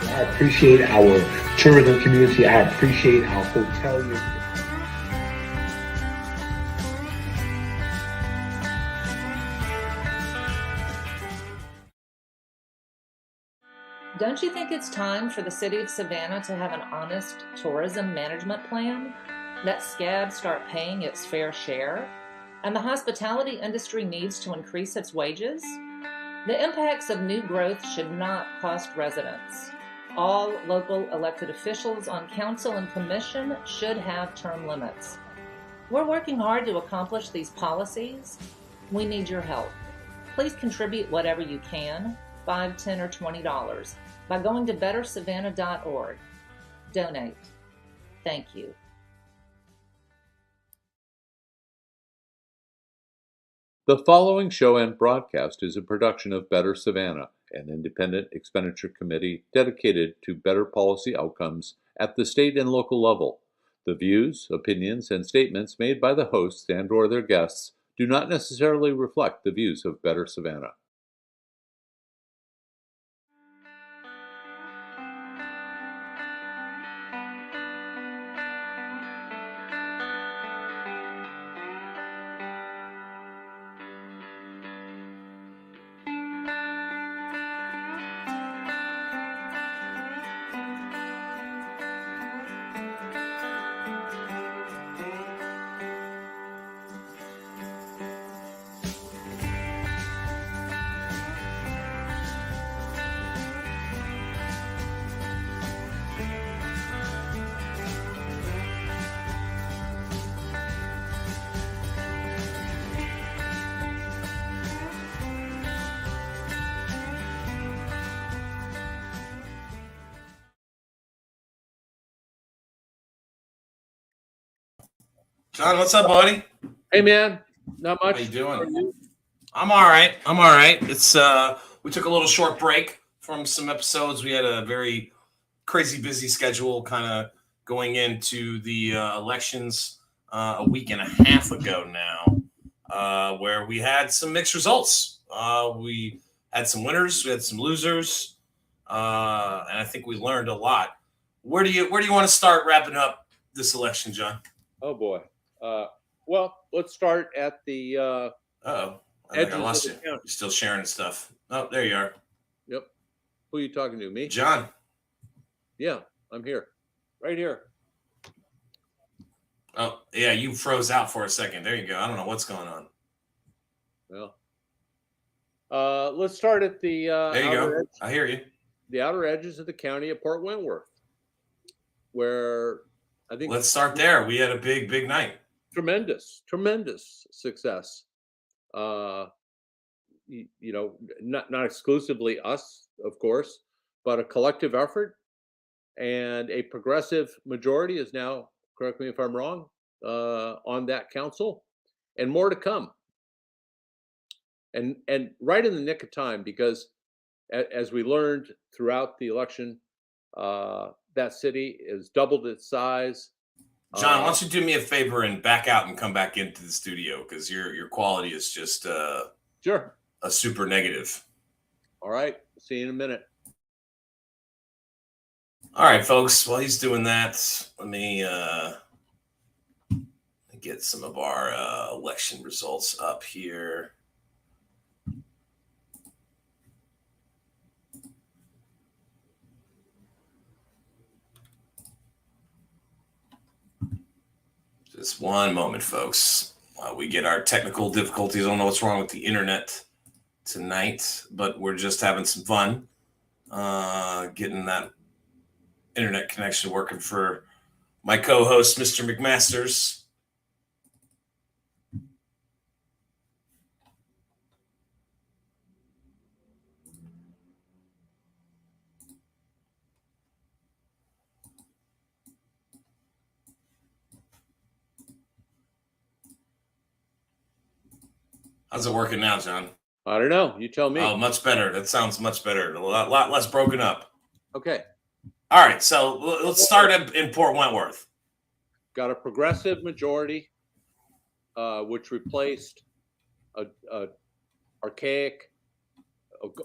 I appreciate our tourism community. I appreciate our hoteliers. Don't you think it's time for the city of Savannah to have an honest tourism management plan? Let SCAB start paying its fair share? And the hospitality industry needs to increase its wages? The impacts of new growth should not cost residents. All local elected officials on council and commission should have term limits. We're working hard to accomplish these policies. We need your help. Please contribute whatever you can, $5, $10, or $20, by going to bettersavannah.org. Donate. Thank you. The following show and broadcast is a production of Better Savannah, an independent expenditure committee dedicated to better policy outcomes at the state and local level. The views, opinions, and statements made by the hosts and/or their guests do not necessarily reflect the views of Better Savannah. John, what's up, buddy? Hey, man. Not much. How you doing? I'm all right. It's we took a little short break from some episodes. We had a very crazy busy schedule kind of going into the elections a week and a half ago now, where we had some mixed results. We had some winners, we had some losers, and I think we learned a lot. Where do you want to start wrapping up this election, John? Oh, boy. Well, let's start at the I think I lost you. You're still sharing stuff. Oh, there you are. Yep. Who are you talking to? Me? John. Yeah, I'm here. Right here. Oh, yeah, you froze out for a second. There you go. I don't know what's going on. Well, let's start at the there you go. I hear you. The outer edges of the county of Port Wentworth, where I think let's start there. We had a big night. Tremendous success. Not exclusively us, of course, but a collective effort, and a progressive majority is now, correct me if I'm wrong, on that council, and more to come. And right in the nick of time, because as we learned throughout the election, that city has doubled its size. John, why don't you do me a favor and back out and come back into the studio, because your quality is just sure a super negative. All right, see you in a minute. All right, folks. While he's doing that, let me get some of our election results up here. Just one moment, folks. We get our technical difficulties. I don't know what's wrong with the internet tonight, but we're just having some fun. Getting that internet connection working for my co-host, Mr. McMasters. How's it working now, John? I don't know. You tell me. Oh, much better. That sounds much better. A lot less broken up. Okay. All right. So let's start in Port Wentworth. Got a progressive majority, which replaced a archaic,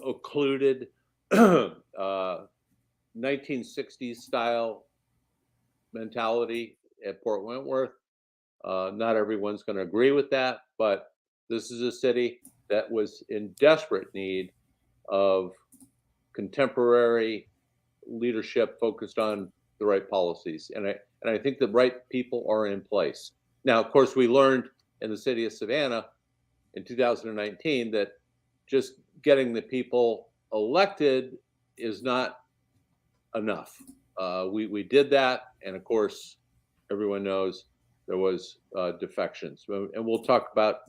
occluded 1960s style mentality at Port Wentworth. Not everyone's going to agree with that, but this is a city that was in desperate need of contemporary leadership focused on the right policies. And I think the right people are in place. Now, of course, we learned in the city of Savannah in 2019 that just getting the people elected is not enough. We did that, and of course, everyone knows there was defections. And we'll talk about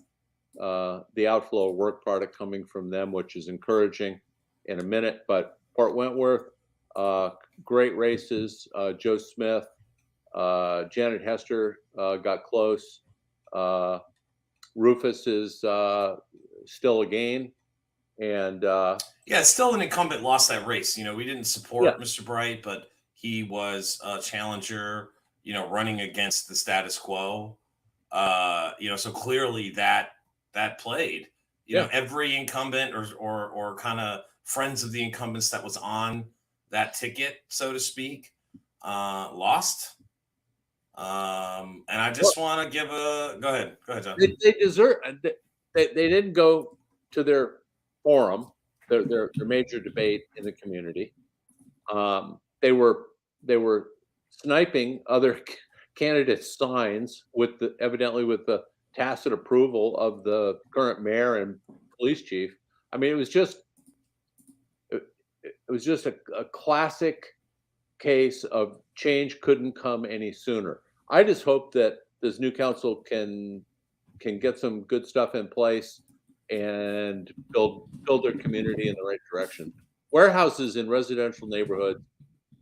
the outflow of work product coming from them, which is encouraging in a minute. But Port Wentworth, great races. Joe Smith, Janet Hester got close. Rufus is still a gain. And yeah, still an incumbent lost that race. We didn't support Mr. Bright, but he was a challenger, running against the status quo. So clearly that played. Every incumbent or kind of friends of the incumbents that was on that ticket, so to speak, lost. And I just want to give go ahead, John. They deserve. They didn't go to their forum, their major debate in the community. They were sniping other candidates' signs evidently with the tacit approval of the current mayor and police chief. I mean, it was just a classic case of change couldn't come any sooner. I just hope that this new council can get some good stuff in place and build their community in the right direction. Warehouses in residential neighborhoods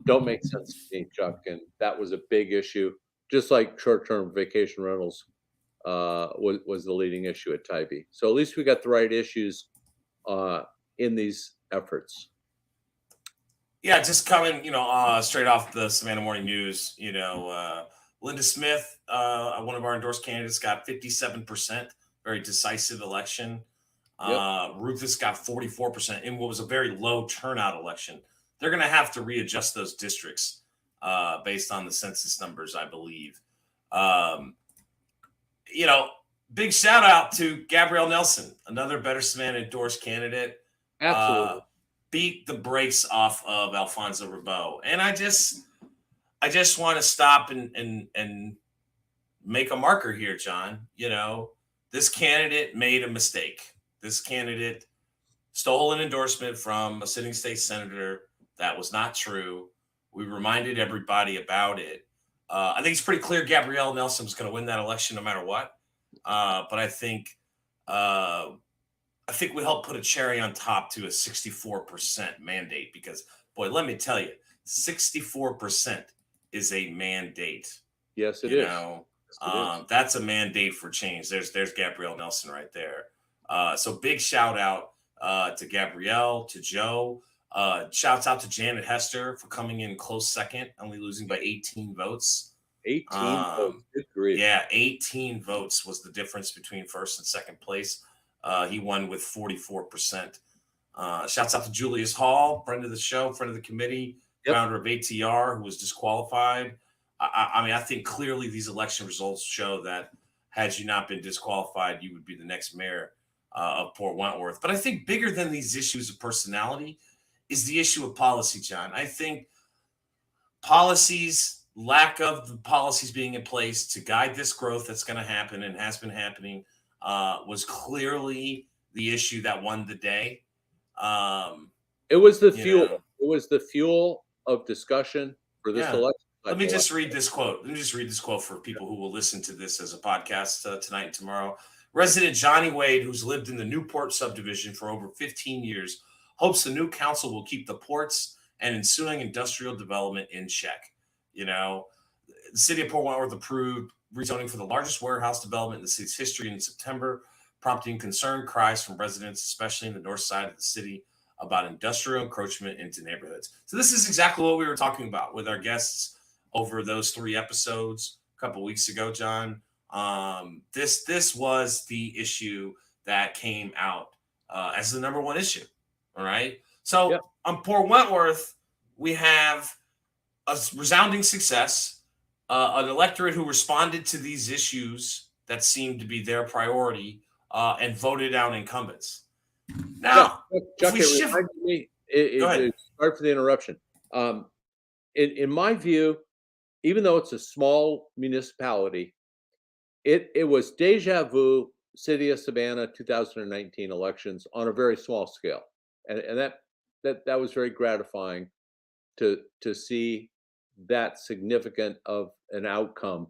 don't make sense to me, Chuck, and that was a big issue. Just like short-term vacation rentals was the leading issue at Tybee. So at least we got the right issues in these efforts. Yeah, just coming, straight off the Savannah Morning News, Linda Smith, one of our endorsed candidates, got 57%, very decisive election. Rufus got 44% in what was a very low turnout election. They're going to have to readjust those districts based on the census numbers, I believe. Big shout out to Gabrielle Nelson, another Better Savannah endorsed candidate. Absolutely. Beat the brakes off of Alfonso Rabeau. And I just want to stop and make a marker here, John. This candidate made a mistake. This candidate stole an endorsement from a sitting state senator. That was not true. We reminded everybody about it. I think it's pretty clear Gabrielle Nelson was going to win that election no matter what. But I think we helped put a cherry on top to a 64% mandate because, boy, let me tell you, 64% is a mandate. Yes, it is. That's a mandate for change. There's Gabrielle Nelson right there. So big shout out to Gabrielle, to Joe. Shouts out to Janet Hester for coming in close second, only losing by 18 votes. 18 votes. Good grief. Yeah, 18 votes was the difference between first and second place. He won with 44%. Shouts out to Julius Hall, friend of the show, friend of the committee, founder of ATR, who was disqualified. I think clearly these election results show that had you not been disqualified, you would be the next mayor of Port Wentworth. But I think bigger than these issues of personality is the issue of policy, John. I think lack of the policies being in place to guide this growth that's going to happen and has been happening was clearly the issue that won the day. It was the fuel. It was the fuel of discussion for this election. Let me just read this quote. Let me just read this quote for people who will listen to this as a podcast tonight and tomorrow. Resident Johnny Wade, who's lived in the Newport subdivision for over 15 years, hopes the new council will keep the ports and ensuing industrial development in check. You know, the city of Port Wentworth approved rezoning for the largest warehouse development in the city's history in September, prompting concerned cries from residents, especially in the north side of the city, about industrial encroachment into neighborhoods. So this is exactly what we were talking about with our guests over those 3 episodes a couple weeks ago, John. This was the issue that came out as the number one issue. All right. So on Port Wentworth, we have a resounding success, an electorate who responded to these issues that seemed to be their priority and voted out incumbents. Now, Chuck, it reminded me. Sorry for the interruption. In my view, even though it's a small municipality, it was deja vu city of Savannah 2019 elections on a very small scale, and that was very gratifying to see that significant of an outcome.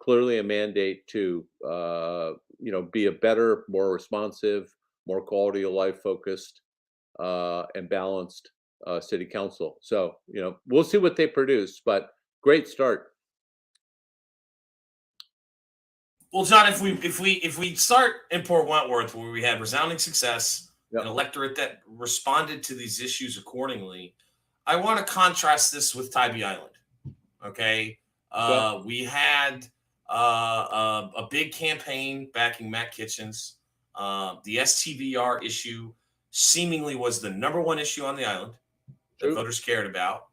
Clearly, a mandate to be a better, more responsive, more quality of life focused, and balanced city council. So we'll see what they produce, but great start. Well, John, if we start in Port Wentworth, where we had resounding success, an electorate that responded to these issues accordingly, I want to contrast this with Tybee Island. Okay, we had a big campaign backing Matt Kitchens. The STVR issue seemingly was the number one issue on the island that voters cared about.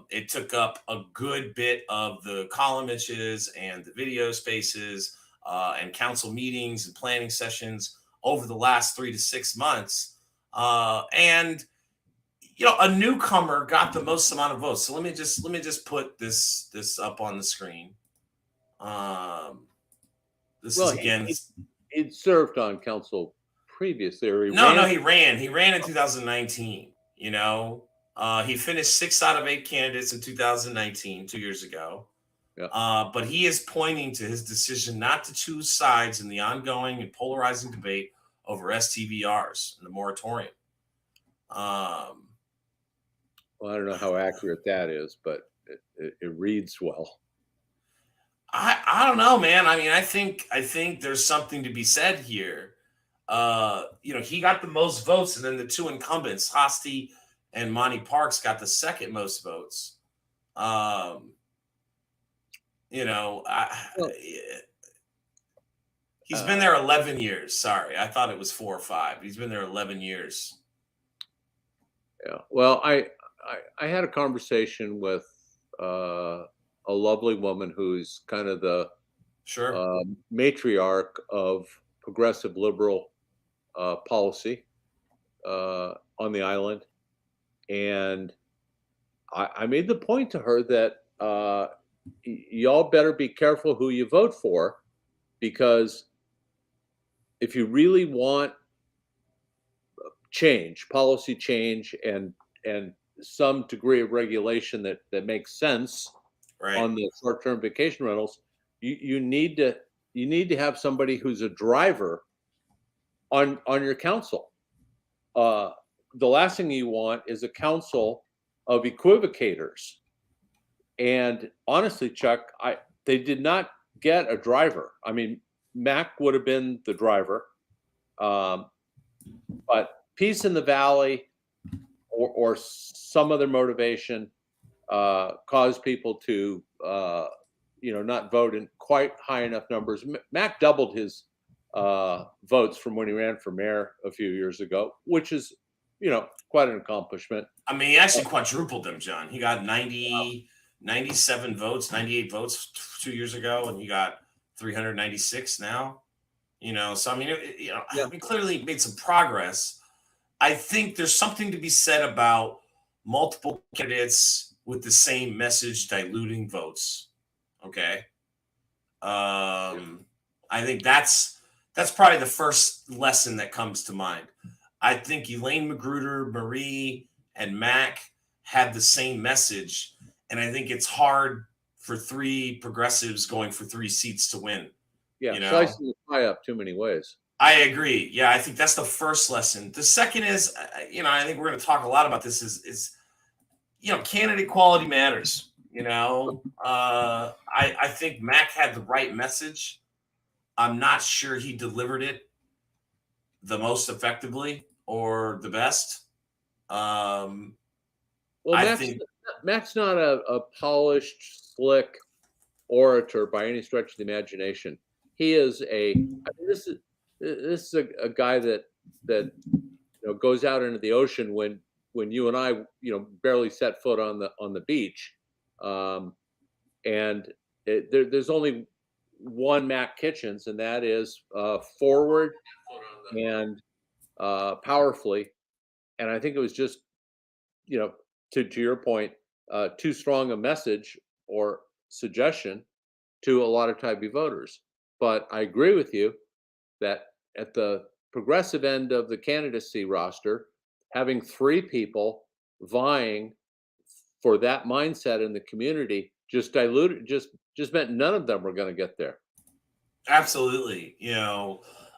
It took up a good bit of the column inches and the video spaces and council meetings and planning sessions over the last 3 to 6 months. And a newcomer got the most amount of votes. So let me just put this up on the screen. This is again. He'd served on council previously. He ran. He ran in 2019. He finished 6 out of 8 candidates in 2019, 2 years ago. But he is pointing to his decision not to choose sides in the ongoing and polarizing debate over STVRs and the moratorium. Well, I don't know how accurate that is, but it reads well. I don't know, man. I mean, I think there's something to be said here. He got the most votes, and then the 2 incumbents, Hosty and Monty Parks, got the second most votes. He's been there 11 years. Sorry, I thought it was 4 or 5. He's been there 11 years. Yeah. Well, I had a conversation with a lovely woman who's kind of the matriarch of progressive liberal policy on the island. And I made the point to her that y'all better be careful who you vote for, because if you really want change, policy change, and some degree of regulation that makes sense on the short-term vacation rentals, you need to have somebody who's a driver on your council. The last thing you want is a council of equivocators. And honestly, Chuck, they did not get a driver. I mean, Mac would have been the driver, but Peace in the Valley or some other motivation caused people to not vote in quite high enough numbers. Mac doubled his votes from when he ran for mayor a few years ago, which is quite an accomplishment. I mean, he actually quadrupled them, John. He got 97 votes, 98 votes 2 years ago, and he got 396 now. So I mean, we clearly made some progress. I think there's something to be said about multiple candidates with the same message diluting votes. Okay. I think that's probably the first lesson that comes to mind. I think Elaine Magruder, Marie, and Mac had the same message. And I think it's hard for three progressives going for 3 seats to win. Yeah, you know? slicing the pie up too many ways. I agree. Yeah, I think that's the first lesson. The second is, I think we're going to talk a lot about this. Is candidate quality matters. I think Mac had the right message. I'm not sure he delivered it the most effectively or the best. Well, Mac's not a polished, slick orator by any stretch of the imagination. He is this is a guy that goes out into the ocean when you and I barely set foot on the beach, and there's only one Mac Kitchens, and that is forward and powerfully. And I think it was just to your point, too strong a message or suggestion to a lot of Tybee voters. But I agree with you that at the progressive end of the candidacy roster, having 3 people vying for that mindset in the community just diluted, just meant none of them were going to get there. Absolutely.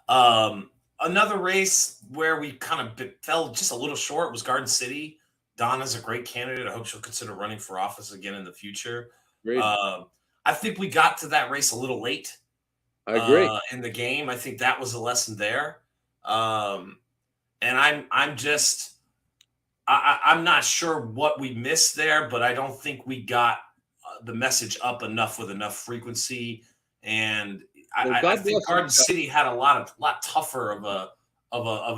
Another race where we kind of fell just a little short was Garden City. Donna's a great candidate. I hope she'll consider running for office again in the future. I think we got to that race a little late. I agree. In the game, I think that was a lesson there. And I'm not sure what we missed there, but I don't think we got the message up enough with enough frequency. And I think Garden City had a lot tougher of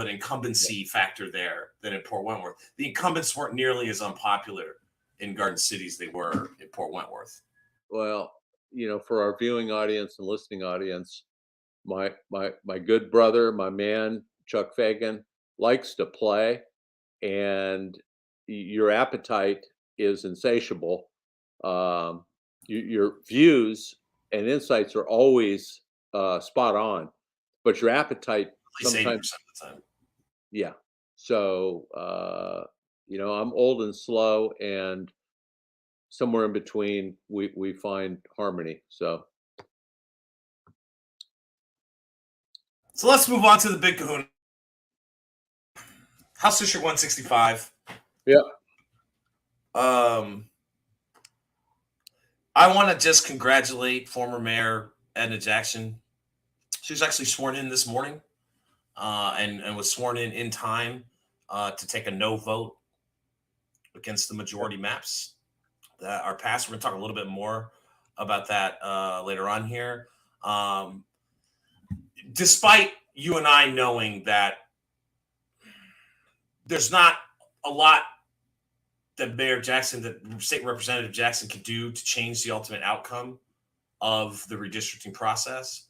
an incumbency factor there than in Port Wentworth. The incumbents weren't nearly as unpopular in Garden City as they were in Port Wentworth. Well, for our viewing audience and listening audience, my good brother, my man, Chuck Fagan, likes to play, and your appetite is insatiable. Your views and insights are always spot on, but your appetite sometimes, 80% of the time. Yeah. So, I'm old and slow, and somewhere in between, we find harmony. So let's move on to the big kahuna. House District 165. Yeah. I want to just congratulate former Mayor Edna Jackson. She was actually sworn in this morning, and was sworn in time to take a no vote against the majority maps that are passed. We're going to talk a little bit more about that later on here. Despite you and I knowing that there's not a lot that State Representative Jackson could do to change the ultimate outcome of the redistricting process.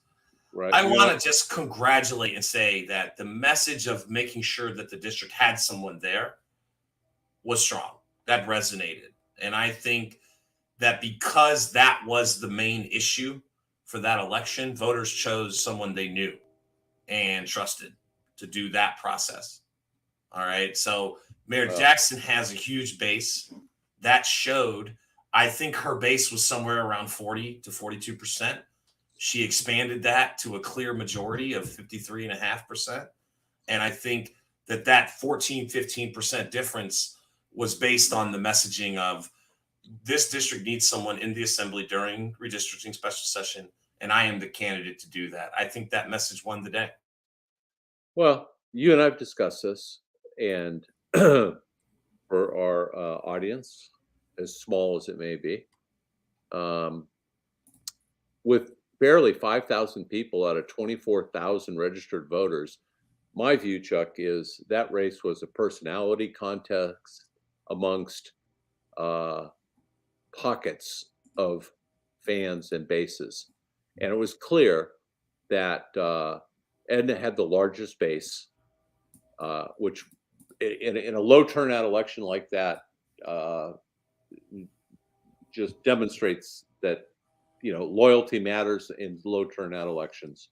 Right. I want to just congratulate and say that the message of making sure that the district had someone there was strong. That resonated. And I think that because that was the main issue for that election, voters chose someone they knew and trusted to do that process. All right. So Mayor Jackson has a huge base. That showed. I think her base was somewhere around 40 to 42%. She expanded that to a clear majority of 53.5%. And I think that 14, 15% difference was based on the messaging of this district needs someone in the assembly during redistricting special session, and I am the candidate to do that. I think that message won the day. Well, you and I've discussed this, and for our audience, as small as it may be, with barely 5,000 people out of 24,000 registered voters, my view, Chuck, is that race was a personality contest amongst pockets of fans and bases. And it was clear that Edna had the largest base, which in a low turnout election like that just demonstrates that loyalty matters in low turnout elections.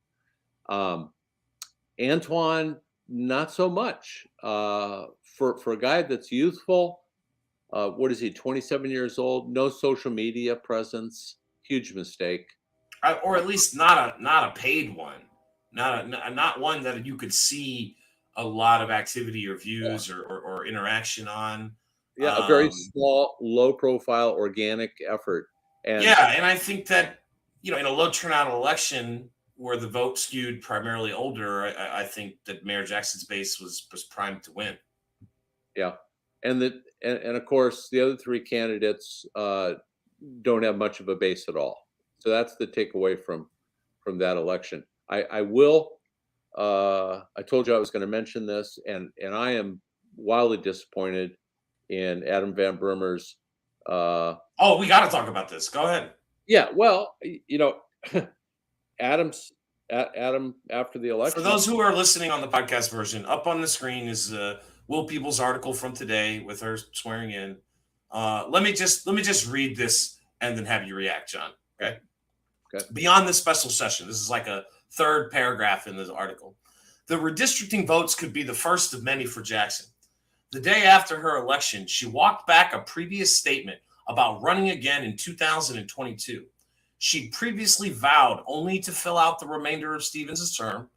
Antoine not so much. For a guy that's youthful, what is he? 27 years old, no social media presence, huge mistake. Or at least not a paid one, not one that you could see a lot of activity or views or interaction on. Yeah, a very small, low profile, organic effort. And and I think that, in a low turnout election where the vote skewed primarily older, I think that Mayor Jackson's base was primed to win. Yeah, and of course the other three candidates don't have much of a base at all. So that's the takeaway from that election. I will. I told you I was going to mention this, and I am wildly disappointed in Adam Van Brimmer's. Oh, we got to talk about this. Go ahead. Yeah, well, Adam after the election. For those who are listening on the podcast version, up on the screen is Will Peoples' article from today with her swearing in. Let me just read this and then have you react, John. Okay. Beyond this special session, this is like a third paragraph in this article. The redistricting votes could be the first of many for Jackson. The day after her election, she walked back a previous statement about running again in 2022. She'd previously vowed only to fill out the remainder of Stevens' term,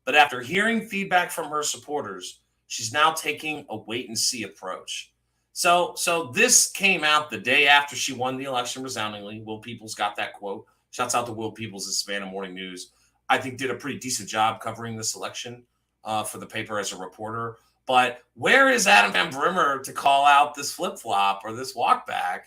but after hearing feedback from her supporters, she's now taking a wait-and-see approach. So this came out the day after she won the election resoundingly. Will Peoples got that quote. Shouts out to Will Peoples at Savannah Morning News. I think did a pretty decent job covering this election for the paper as a reporter. But where is Adam Van Brimmer to call out this flip-flop or this walkback?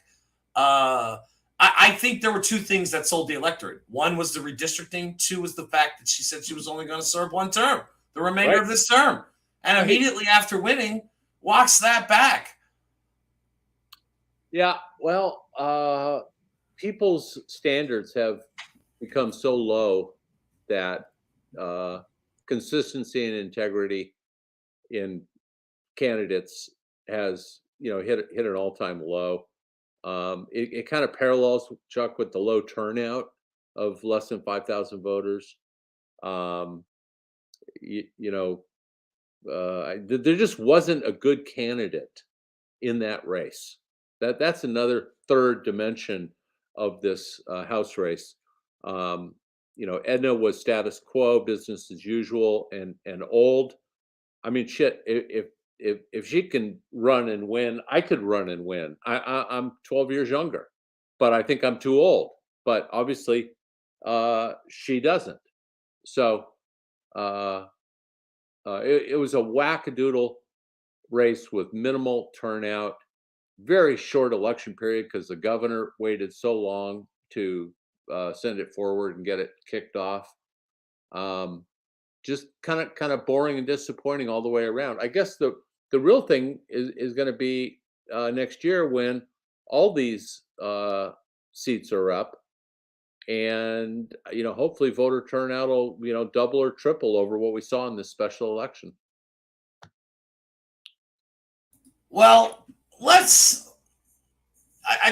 I think there were two things that sold the electorate. One was the redistricting. Two was the fact that she said she was only going to serve one term, the remainder of this term. And immediately after winning, walks that back. Yeah, well, people's standards have become so low that consistency and integrity in candidates has hit an all-time low. It kind of parallels, Chuck, with the low turnout of less than 5,000 voters. There just wasn't a good candidate in that race. That's another third dimension of this House race. Edna was status quo, business as usual, and old. I mean, shit. If she can run and win, I could run and win. I'm 12 years younger, but I think I'm too old. But obviously, she doesn't. So it was a wackadoodle race with minimal turnout, very short election period because the governor waited so long to send it forward and get it kicked off. Just kind of boring and disappointing all the way around. I guess the real thing is going to be next year when all these seats are up, and hopefully voter turnout will double or triple over what we saw in this special election. Well, I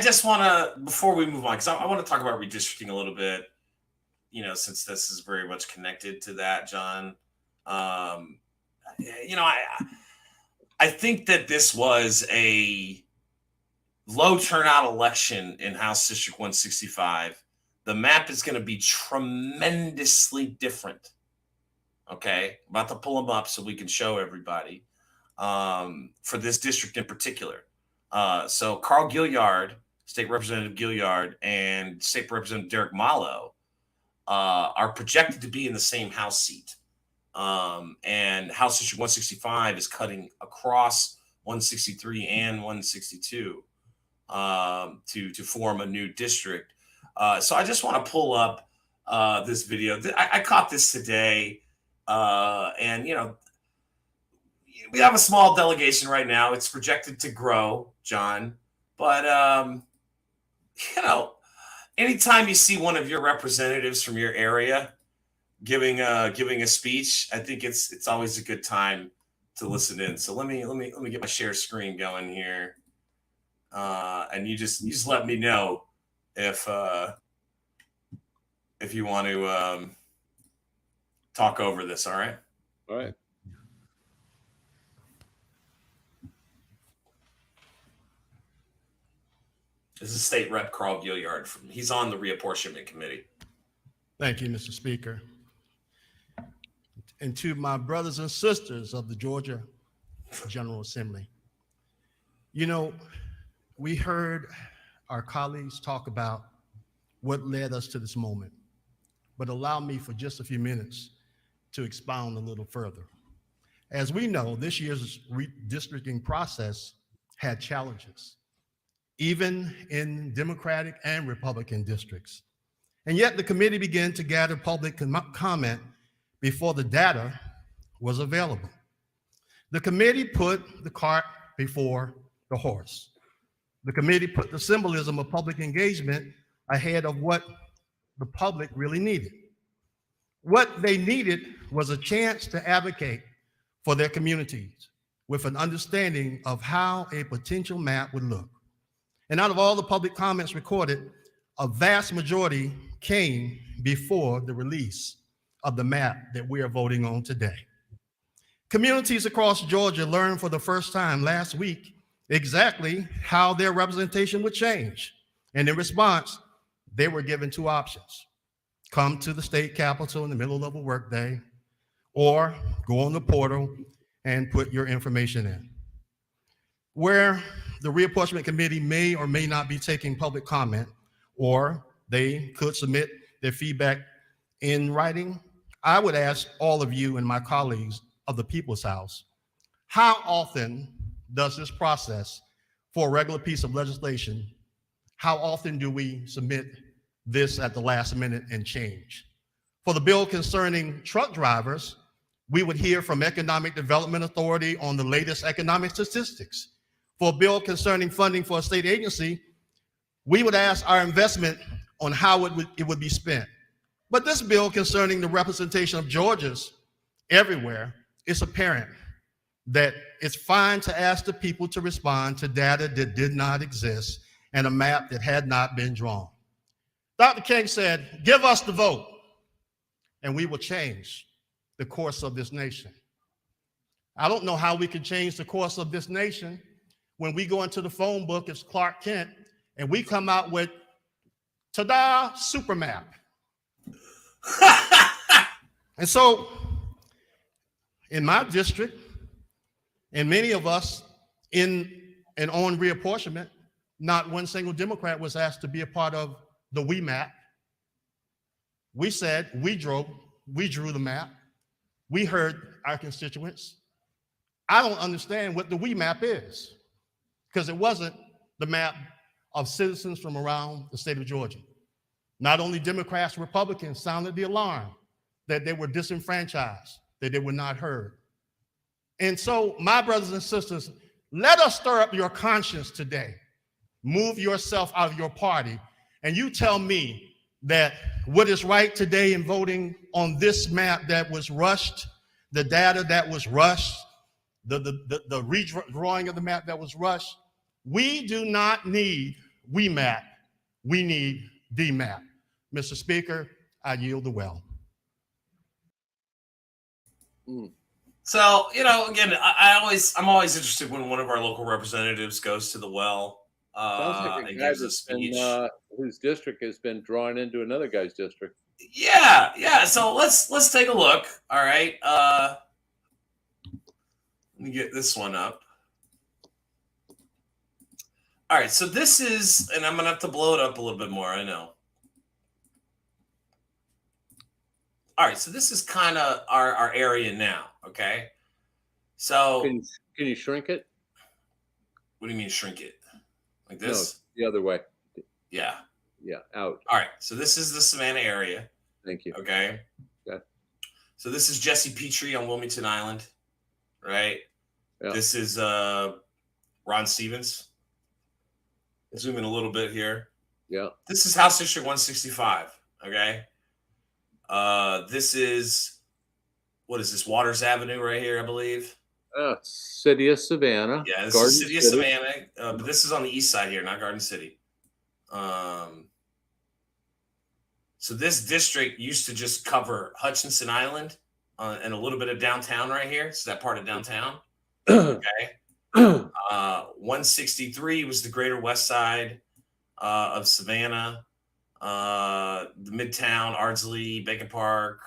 just want to, before we move on, because I want to talk about redistricting a little bit, since this is very much connected to that, John. I think that this was a low turnout election in House District 165. The map is going to be tremendously different. Okay, I'm about to pull them up so we can show everybody for this district in particular. So Carl Gilliard, State Representative Gilliard, and State Representative Derek Mallow are projected to be in the same House seat. And House District 165 is cutting across 163 and 162 to form a new district. So I just want to pull up this video. I caught this today, and we have a small delegation right now. It's projected to grow, John, but anytime you see one of your representatives from your area giving a speech, I think it's always a good time to listen in. So let me get my share screen going here, and you just let me know if you want to talk over this. All right. All right. This is State Rep Carl Gilliard. He's on the reapportionment committee. Thank you, Mr. Speaker. And to my brothers and sisters of the Georgia General Assembly, you know, we heard our colleagues talk about what led us to this moment, but allow me for just a few minutes to expound a little further. As we know, this year's redistricting process had challenges, even in Democratic and Republican districts. And yet the committee began to gather public comment before the data was available. The committee put the cart before the horse. The committee put the symbolism of public engagement ahead of what the public really needed. What they needed was a chance to advocate for their communities with an understanding of how a potential map would look. And out of all the public comments recorded, a vast majority came before the release of the map that we are voting on today. Communities across Georgia learned for the first time last week exactly how their representation would change. And in response, they were given two options: come to the state capitol in the middle of a workday, or go on the portal and put your information in. Where the reapportionment committee may or may not be taking public comment, or they could submit their feedback in writing, I would ask all of you and my colleagues of the People's House, how often does this process for a regular piece of legislation, how often do we submit this at the last minute and change? For the bill concerning truck drivers, we would hear from Economic Development Authority on the latest economic statistics. For a bill concerning funding for a state agency, we would ask our investment on how it would be spent. But this bill concerning the representation of Georgians everywhere, it's apparent that it's fine to ask the people to respond to data that did not exist and a map that had not been drawn. Dr. King said, give us the vote and we will change the course of this nation. I don't know how we can change the course of this nation when we go into the phone book as Clark Kent and we come out with, ta-da, super map. And so in my district, and many of us in and on reapportionment, not one single Democrat was asked to be a part of the We map. We said, we drew the map. We heard our constituents. I don't understand what the We map is, because it wasn't the map of citizens from around the state of Georgia. Not only Democrats, Republicans sounded the alarm that they were disenfranchised, that they were not heard. And so, my brothers and sisters, let us stir up your conscience today. Move yourself out of your party, and you tell me that what is right today in voting on this map that was rushed, the data that was rushed, the redrawing of the map that was rushed. We do not need We map, we need the map. Mr. Speaker, I yield the well. So, you know, again, I'm always interested when one of our local representatives goes to the well Sounds like a and guy gives a that's speech. whose district has been drawn into another guy's district. Yeah. So let's take a look. All right. Let me get this one up. All right. So this is, and I'm gonna have to blow it up a little bit more. I know. All right. So this is kind of our area now. Okay. So Can you shrink it? what do you mean shrink it? Like this? No, the other way. Yeah. Yeah, out. All right. So this is the Savannah area. Thank you. Okay. Okay. So this is Jesse Petrie on Wilmington Island, right? Yeah. This is Ron Stevens. Zoom in a little bit here. Yeah. This is House District 165. Okay. This is, what is this? Waters Avenue right here, I believe. City of Savannah. Yeah, this Garden is City of Savannah, but this is on the east side here, not Garden City. So this district used to just cover Hutchinson Island and a little bit of downtown right here. It's that part of downtown. Okay. 163 was the greater west side. of Savannah, the Midtown, Ardsley, Bacon Park,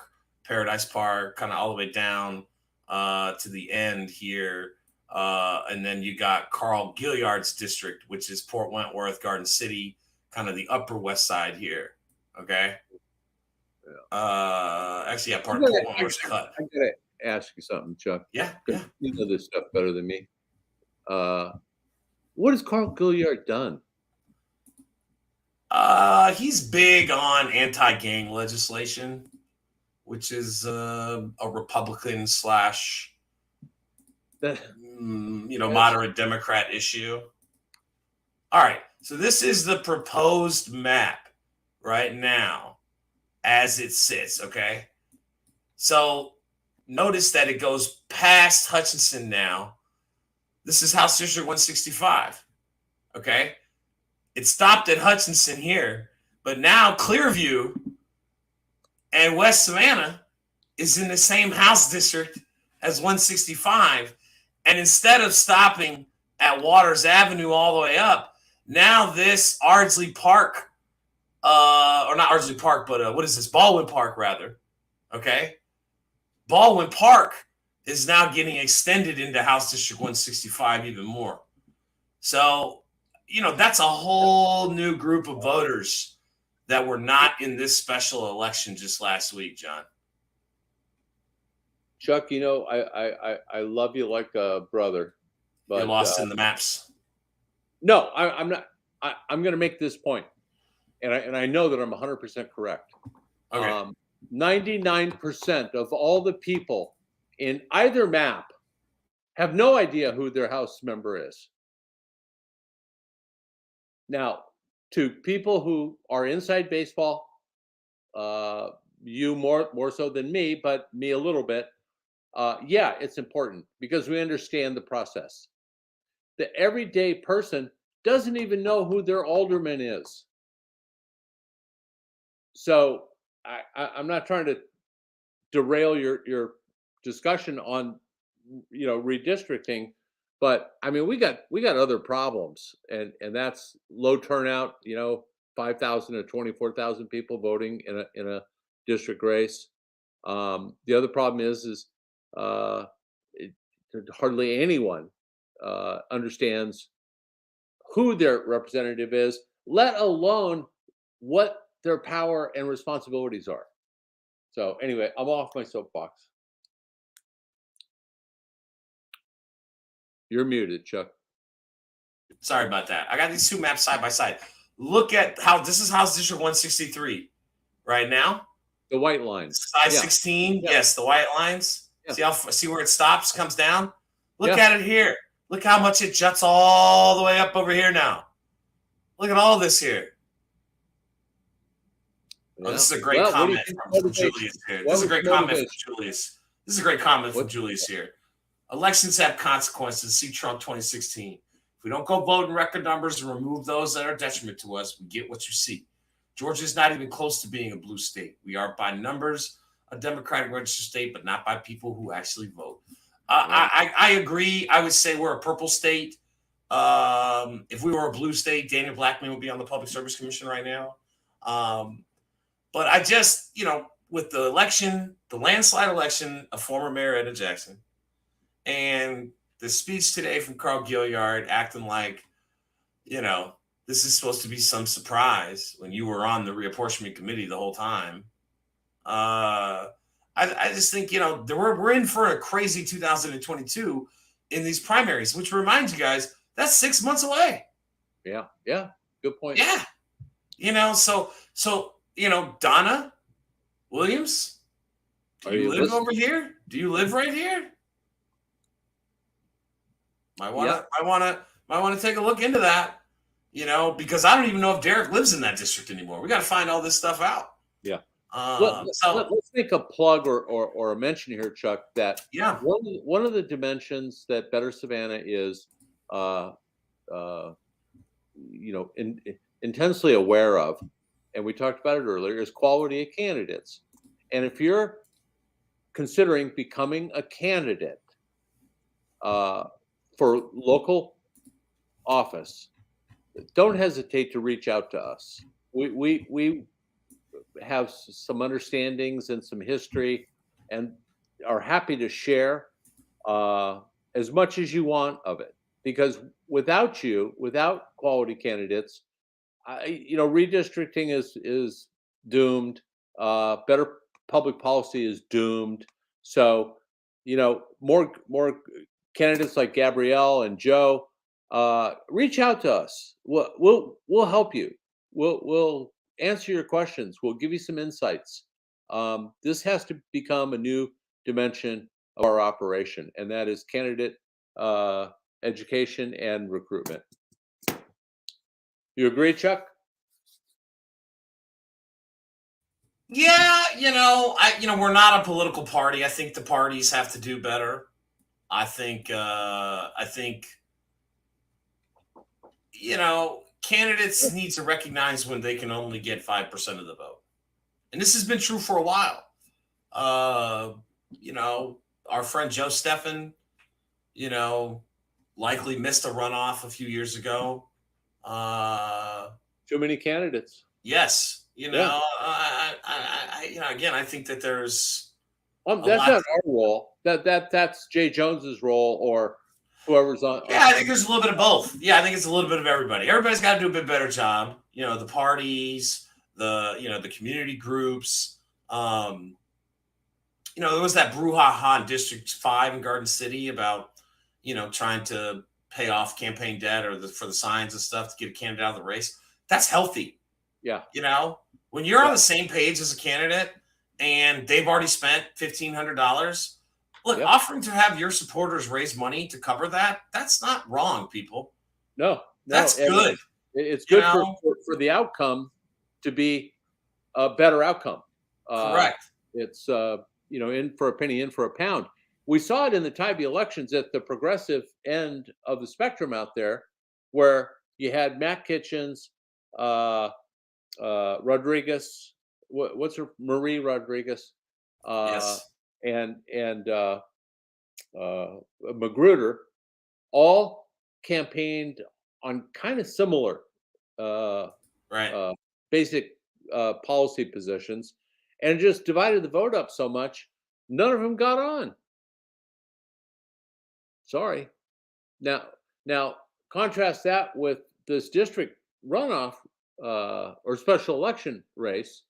Paradise Park, kind of all the way down to the end here. And then you got Carl Gilliard's district, which is Port Wentworth, Garden City, kind of the upper west side here. Okay. Actually, yeah, Port Wentworth's cut. I gotta ask you something, Chuck. Yeah. You know this stuff better than me. What has Carl Gilliard done? He's big on anti-gang legislation, which is a Republican slash, moderate Democrat issue. All right, so this is the proposed map right now as it sits, okay? So notice that it goes past Hutchinson now. This is House District 165, okay? It stopped at Hutchinson here, but now Clearview and West Savannah is in the same House District as 165. And instead of stopping at Waters Avenue all the way up, now this Ardsley Park, or not Ardsley Park, but what is this? Baldwin Park, rather. Okay. Baldwin Park is now getting extended into House District 165 even more. So, that's a whole new group of voters that were not in this special election just last week, John. Chuck, I love you like a brother, but you're lost in the maps. No, I'm not. I'm going to make this point, and I know that I'm 100% correct. Okay. 99% of all the people in either map have no idea who their House member is. Now, to people who are inside baseball, you more so than me, but me a little bit. Yeah, it's important because we understand the process. The everyday person doesn't even know who their alderman is. So I'm not trying to derail your discussion on redistricting, but I mean we got other problems, and that's low turnout. 5,000 to 24,000 people voting in a district race. The other problem is hardly anyone understands who their representative is, let alone what their power and responsibilities are. So anyway, I'm off my soapbox. You're muted, Chuck. Sorry about that. I got these two maps side by side. Look at how this is House District 163 right now. The white lines. Side 16. Yeah. Yes, the white lines. Yeah. See where it stops, comes down? Look at it here. Look how much it juts all the way up over here now. Look at all this here. Oh, this is a great comment from Julius here. This is a great comment from Julius. This is a great comment from Julius here. Elections have consequences. See Trump 2016. If we don't go vote in record numbers and remove those that are detriment to us, we get what you see. Georgia's not even close to being a blue state. We are by numbers a Democratic registered state, but not by people who actually vote. I agree. I would say we're a purple state. If we were a blue state, Daniel Blackman would be on the Public Service Commission right now. But I just, with the election, the landslide election of former Mayor Etta Jackson, and the speech today from Carl Gilliard acting like, this is supposed to be some surprise when you were on the reapportionment committee the whole time. I just think, we're in for a crazy 2022 in these primaries, which reminds you guys, that's 6 months away. Yeah. Good point. Yeah. So Donna Williams, do you live over here? Do you live right here? Might want to take a look into that, because I don't even know if Derek lives in that district anymore. We got to find all this stuff out. Yeah. Let's make a plug or a mention here, Chuck, that one of the dimensions that Better Savannah is, intensely aware of, and we talked about it earlier, is quality of candidates. And if you're considering becoming a candidate for local office, don't hesitate to reach out to us. We have some understandings and some history, and are happy to share as much as you want of it. Because without quality candidates, redistricting is doomed. Better public policy is doomed. So, more candidates like Gabrielle and Joe, reach out to us. We'll help you. We'll answer your questions. We'll give you some insights. This has to become a new dimension of our operation, and that is candidate education and recruitment. You agree, Chuck? Yeah, we're not a political party. I think the parties have to do better. I think candidates need to recognize when they can only get 5% of the vote. And this has been true for a while. Our friend Joe Steffen, likely missed a runoff a few years ago. Too many candidates. Yes. Yeah. Again, I think that there's that's not our role. That's Jay Jones's role, or whoever's on. Yeah, I think there's a little bit of both. Yeah, I think it's a little bit of everybody. Everybody's got to do a bit better job. The parties, the community groups. There was that brouhaha in District 5 in Garden City about, trying to pay off campaign debt for the signs and stuff to get a candidate out of the race. That's healthy. Yeah. When you're on the same page as a candidate and they've already spent $1,500, look, offering to have your supporters raise money to cover that, that's not wrong, people. No. That's good. It's good for the outcome to be a better outcome. Correct. It's, in for a penny, in for a pound. We saw it in the Tybee elections at the progressive end of the spectrum out there, where you had Matt Kitchens, Rodriguez, what's her, Marie Rodriguez, Yes. and Magruder, all campaigned on kind of similar basic policy positions, and just divided the vote up so much, none of them got on. Sorry. Now contrast that with this district runoff or special election race,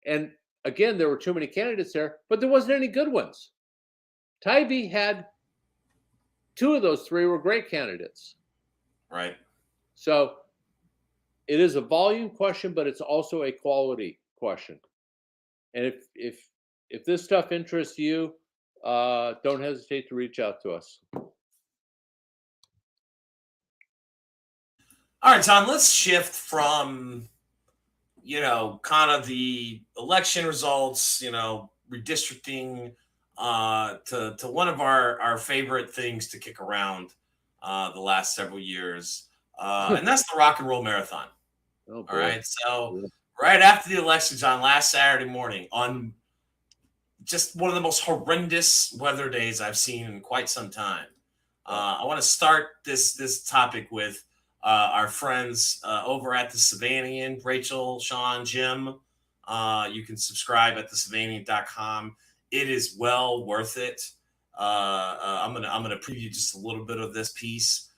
and again, there were too many candidates there, but there wasn't any good ones. Tybee had 2 of those 3 were great candidates. Right. So it is a volume question, but it's also a quality question. And if this stuff interests you, don't hesitate to reach out to us. All right, Tom, let's shift from, kind of the election results, redistricting, to one of our favorite things to kick around the last several years. And that's the Rock and Roll Marathon. Oh, all right. So right after the election, John, last Saturday morning, on just one of the most horrendous weather days I've seen in quite some time. I want to start this topic with our friends over at the Savannah, Rachel, Sean, Jim. You can subscribe at thesavannah.com. It is well worth it. I'm gonna preview just a little bit of this piece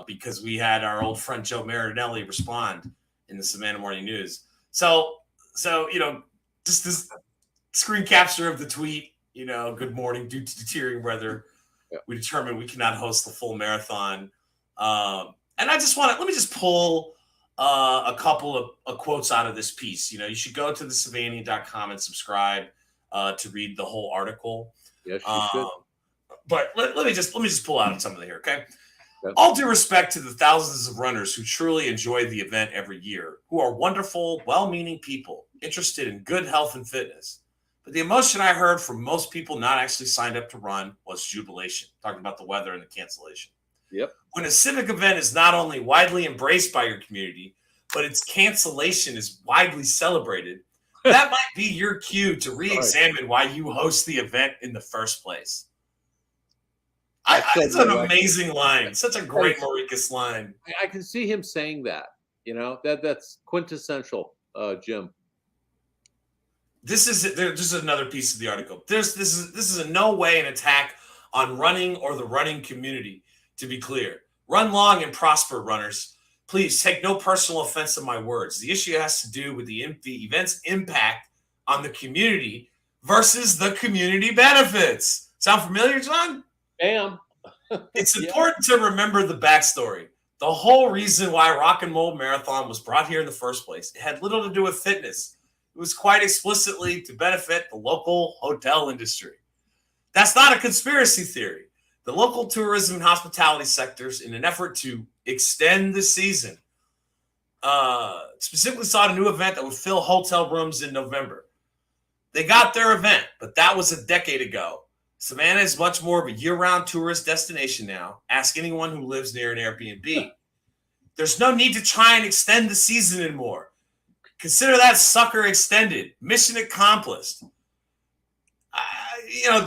because we had our old friend Joe Marinelli respond in the Savannah Morning News. So just this screen capture of the tweet. Good morning. Due to deteriorating weather, we determined we cannot host the full marathon. And I just let me just pull a couple of quotes out of this piece. You should go to thesavannah.com and subscribe to read the whole article. Yes, you should. But let me just pull out some of it here, okay? Yep. All due respect to the thousands of runners who truly enjoy the event every year, who are wonderful, well-meaning people interested in good health and fitness. But the emotion I heard from most people not actually signed up to run was jubilation, talking about the weather and the cancellation. Yep. When a civic event is not only widely embraced by your community, but its cancellation is widely celebrated, that might be your cue to re-examine why you host the event in the first place. It's an amazing line. Such a great Maurikas line. I can see him saying that. That's quintessential, Jim. This is another piece of the article. This is in no way an attack on running or the running community. To be clear, run long and prosper, runners. Please take no personal offense to my words. The issue has to do with the event's impact on the community versus the community benefits. Sound familiar, John? Bam. It's important to remember the backstory. The whole reason why Rock and Roll Marathon was brought here in the first place, it had little to do with fitness. It was quite explicitly to benefit the local hotel industry. That's not a conspiracy theory. The local tourism and hospitality sectors, in an effort to extend the season, specifically sought a new event that would fill hotel rooms in November. They got their event, but that was a decade ago. Savannah is much more of a year-round tourist destination now. Ask anyone who lives near an Airbnb. There's no need to try and extend the season anymore. Consider that sucker extended. Mission accomplished.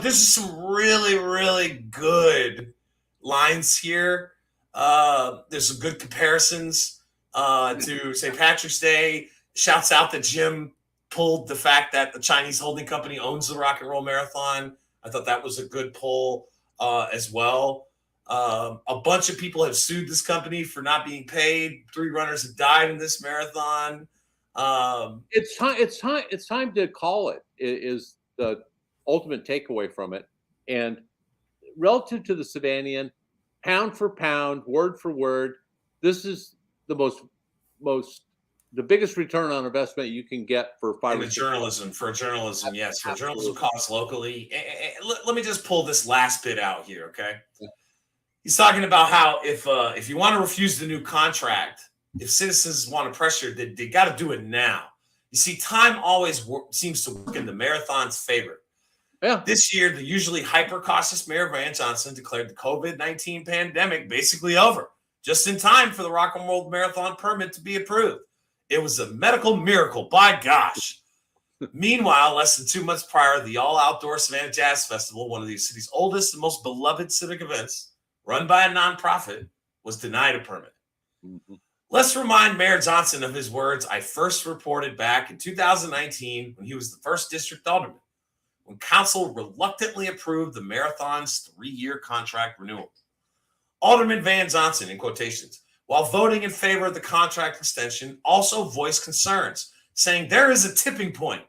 There's some really, really good lines here. There's some good comparisons to St. Patrick's Day. Shouts out that Jim pulled the fact that the Chinese holding company owns the Rock and Roll Marathon. I thought that was a good pull as well. A bunch of people have sued this company for not being paid. 3 runners have died in this marathon. It's time to call it. Is the ultimate takeaway from it. And relative to the Savannian, pound for pound, word for word, this is the the biggest return on investment you can get for 5 For journalism, yes. For journalism costs locally. Let me just pull this last bit out here, okay? He's talking about how if you want to refuse the new contract, if citizens want to pressure, they got to do it now. You see, time always seems to work in the marathon's favor. Yeah. This year, the usually hyper-cautious Mayor Van Johnson declared the COVID-19 pandemic basically over, just in time for the Rock and Roll Marathon permit to be approved. It was a medical miracle, by gosh. Meanwhile, less than 2 months prior, the all-outdoor Savannah Jazz Festival, one of the city's oldest and most beloved civic events, run by a nonprofit, was denied a permit. Mm-hmm. Let's remind Mayor Johnson of his words I first reported back in 2019 when he was the first district alderman, when council reluctantly approved the marathon's 3-year contract renewal. Alderman Van Johnson, in quotations, while voting in favor of the contract extension, also voiced concerns, saying there is a tipping point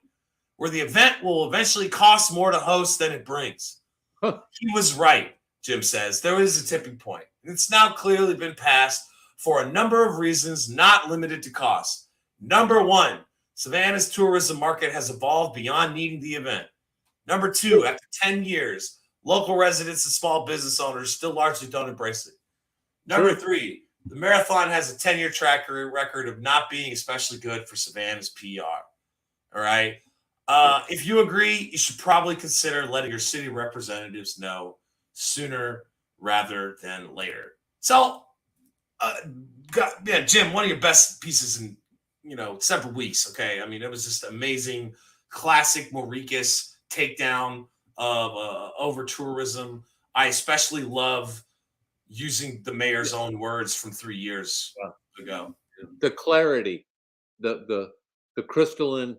where the event will eventually cost more to host than it brings. He was right, Jim says. There is a tipping point. It's now clearly been passed for a number of reasons not limited to cost. Number 1, Savannah's tourism market has evolved beyond needing the event. Number 2, after 10 years, local residents and small business owners still largely don't embrace it. Number 3, the marathon has a 10-year track record of not being especially good for Savannah's PR. All right. If you agree, you should probably consider letting your city representatives know sooner rather than later. So, Jim, one of your best pieces in several weeks. Okay, I mean, it was just amazing, classic Maurikas takedown of over tourism. I especially love using the mayor's own words from 3 years ago. The clarity, the crystalline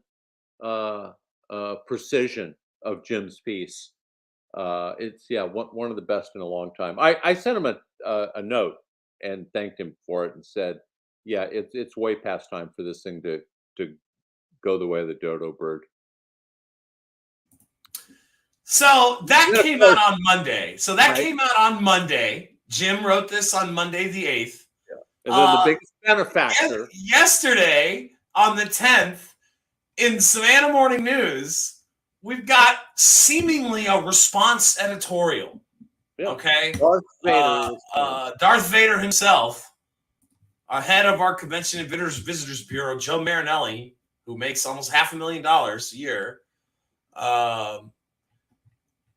precision of Jim's piece. It's one of the best in a long time. I sent him a note and thanked him for it and said, yeah, it's way past time for this thing to go the way of the dodo bird. So that came out on Monday. Jim wrote this on Monday the 8th. Yeah. And then the biggest benefactor. Yesterday, on the 10th, in Savannah Morning News, we've got seemingly a response editorial. Yeah. Okay. Darth Vader himself, head of our Convention and Visitors Bureau, Joe Marinelli, who makes almost $500,000 a year.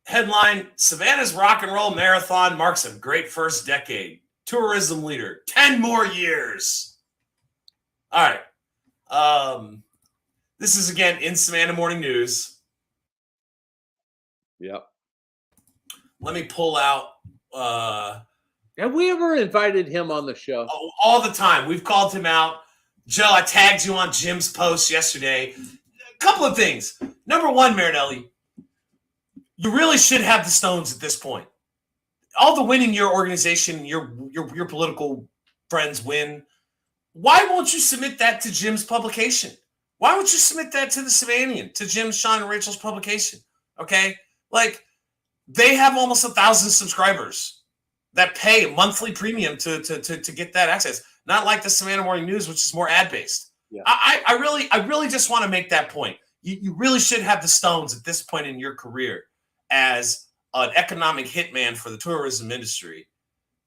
Headline, Savannah's Rock and Roll Marathon marks a great first decade. Tourism leader, 10 more years. All right. This is, again, in Savannah Morning News. Yep. Let me pull out Have we ever invited him on the show? all the time. We've called him out. Joe, I tagged you on Jim's post yesterday. A couple of things. Number one, Marinelli, you really should have the stones at this point. All the winning your organization, your political friends win. Why won't you submit that to Jim's publication? Why won't you submit that to the Savannah, to Jim, Sean, and Rachel's publication? Okay? Like, they have almost 1,000 subscribers that pay a monthly premium to get that access. Not like the Savannah Morning News, which is more ad-based. Yeah. I really just want to make that point. You really should have the stones at this point in your career as an economic hitman for the tourism industry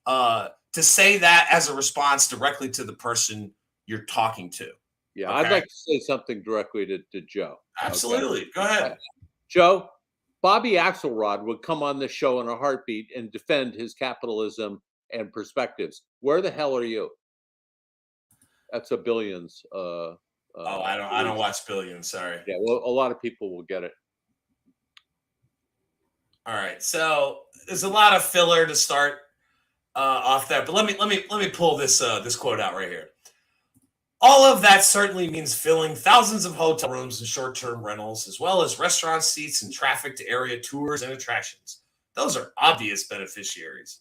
to say that as a response directly to the person you're talking to. Yeah, Okay. I'd like to say something directly to Joe. Absolutely. Okay. Go ahead. Joe, Bobby Axelrod would come on this show in a heartbeat and defend his capitalism and perspectives. Where the hell are you? That's a Billions. I don't watch Billions. Sorry. Yeah, well, a lot of people will get it. All right. So there's a lot of filler to start off that, but let me pull this quote out right here. All of that certainly means filling thousands of hotel rooms and short-term rentals, as well as restaurant seats and traffic to area tours and attractions. Those are obvious beneficiaries.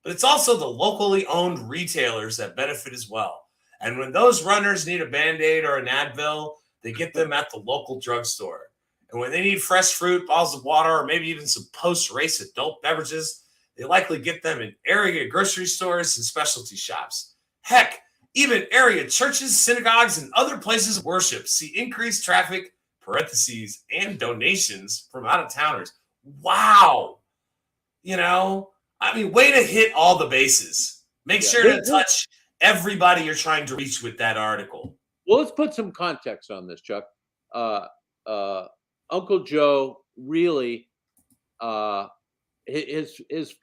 But it's also the locally owned retailers that benefit as well. And when those runners need a Band-Aid or an Advil, they get them at the local drugstore. And when they need fresh fruit, bottles of water, or maybe even some post-race adult beverages, they likely get them in area grocery stores and specialty shops. Heck, even area churches, synagogues, and other places of worship see increased traffic, parentheses, and donations from out-of-towners. Wow. You know, I mean, way to hit all the bases. Make sure to touch everybody you're trying to reach with that article. Well, let's put some context on this, Chuck. Uncle Joe really, his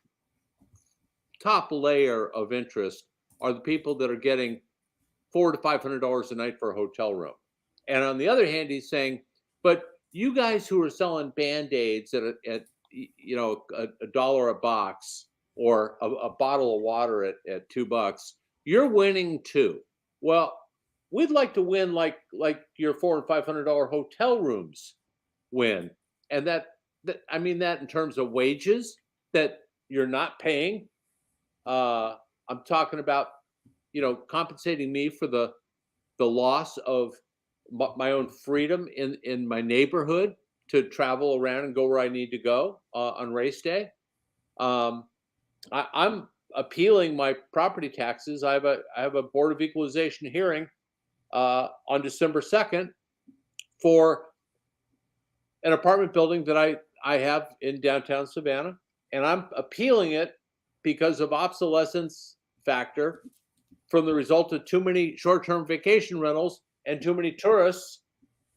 top layer of interest are the people that are getting $400 to $500 a night for a hotel room. And on the other hand, he's saying, but you guys who are selling Band-Aids at $1 a box or a bottle of water at $2, you're winning too. Well, we'd like to win like your $400 and $500 hotel rooms win. And that I mean that in terms of wages that you're not paying. I'm talking about, compensating me for the loss of my own freedom in my neighborhood to travel around and go where I need to go on race day. I'm appealing my property taxes. I have a Board of Equalization hearing on December 2nd for an apartment building that I have in downtown Savannah, and I'm appealing it because of obsolescence factor from the result of too many short-term vacation rentals and too many tourists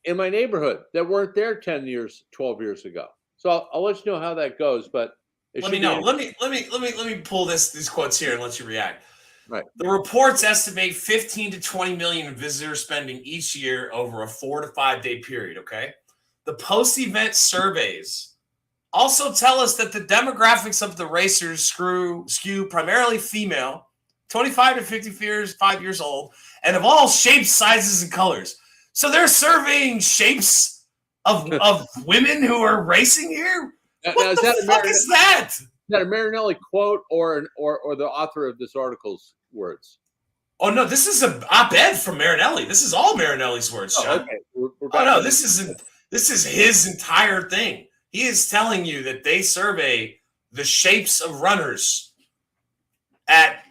in my neighborhood that weren't there 10 years, 12 years ago. So I'll let you know how that goes, but let me know. Let me pull these quotes here and let you react. Right. The reports estimate 15 to 20 million in visitor spending each year over a 4 to 5 day period. Okay. The post-event surveys also tell us that the demographics of the racers skew primarily female, 25 to 55 years old, and of all shapes, sizes, and colors. So they're surveying shapes of women who are racing here? What the fuck is that? Is that a Marinelli quote or the author of this article's words? Oh, no, this is an op-ed from Marinelli. This is all Marinelli's words, John. Okay. This is his entire thing. He is telling you that they survey the shapes of runners at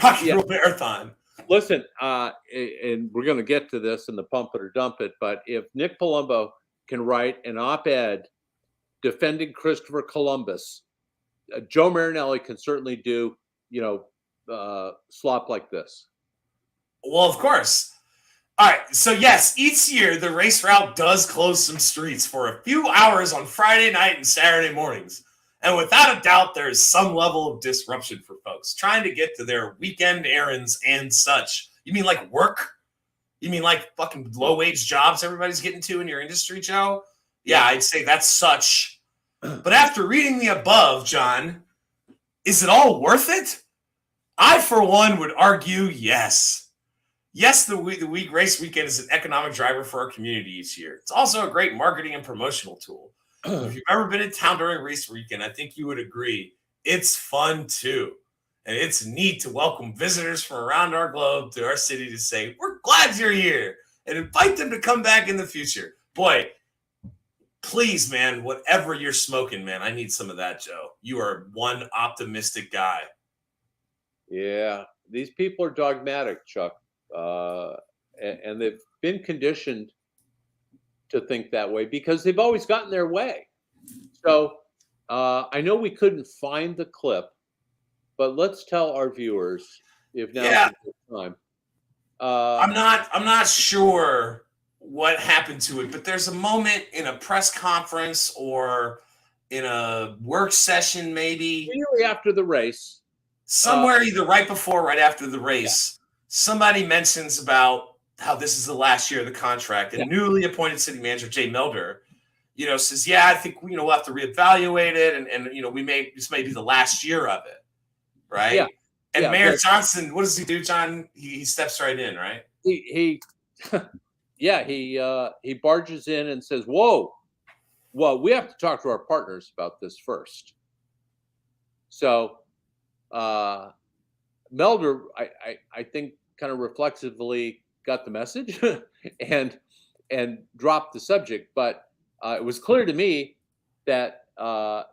Rocky Road Marathon. Listen, and we're going to get to this in the pump it or dump it, but if Nick Palumbo can write an op-ed defending Christopher Columbus, Joe Marinelli can certainly do, slop like this. Well, of course. All right. So, yes, each year the race route does close some streets for a few hours on Friday night and Saturday mornings. And without a doubt, there is some level of disruption for folks trying to get to their weekend errands and such. You mean like work? You mean like fucking low-wage jobs everybody's getting to in your industry, Joe? Yeah, I'd say that's such. But after reading the above, John, Is it all worth it? I, for one, would argue yes. Yes, the week race weekend is an economic driver for our community each year. It's also a great marketing and promotional tool. If you've ever been in town during race weekend, I think you would agree it's fun too. And it's neat to welcome visitors from around our globe to our city to say, we're glad you're here, and invite them to come back in the future. Boy, please, man, whatever you're smoking, man, I need some of that, Joe. You are one optimistic guy. Yeah, these people are dogmatic, Chuck, and they've been conditioned to think that way because they've always gotten their way. So I know we couldn't find the clip, but let's tell our viewers if now's a good time. I'm not sure what happened to it, but there's a moment in a press conference or in a work session, maybe Immediately after the race, somewhere either right before or right after the race, somebody mentions about how this is the last year of the contract, and newly appointed city manager Jay Melder, says, I think we'll have to reevaluate it, and this may be the last year of it, right? Yeah. And Mayor Johnson, what does he do, John? He steps right in, right? He barges in and says, "Whoa, well, we have to talk to our partners about this first." So Melder, I think, kind of reflexively got the message and dropped the subject, but it was clear to me that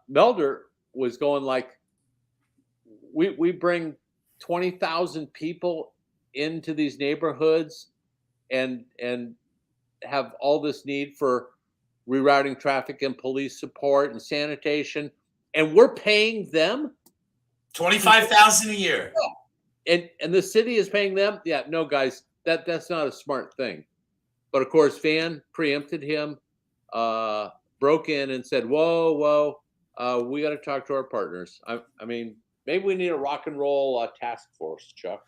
Melder was going like, we bring 20,000 people into these neighborhoods and have all this need for rerouting traffic and police support and sanitation, and we're paying them $25,000 a year. And the city is paying them. Yeah, no, guys, that's not a smart thing. But of course, Van preempted him, broke in and said, whoa, we got to talk to our partners. I mean, maybe we need a rock and roll task force, Chuck.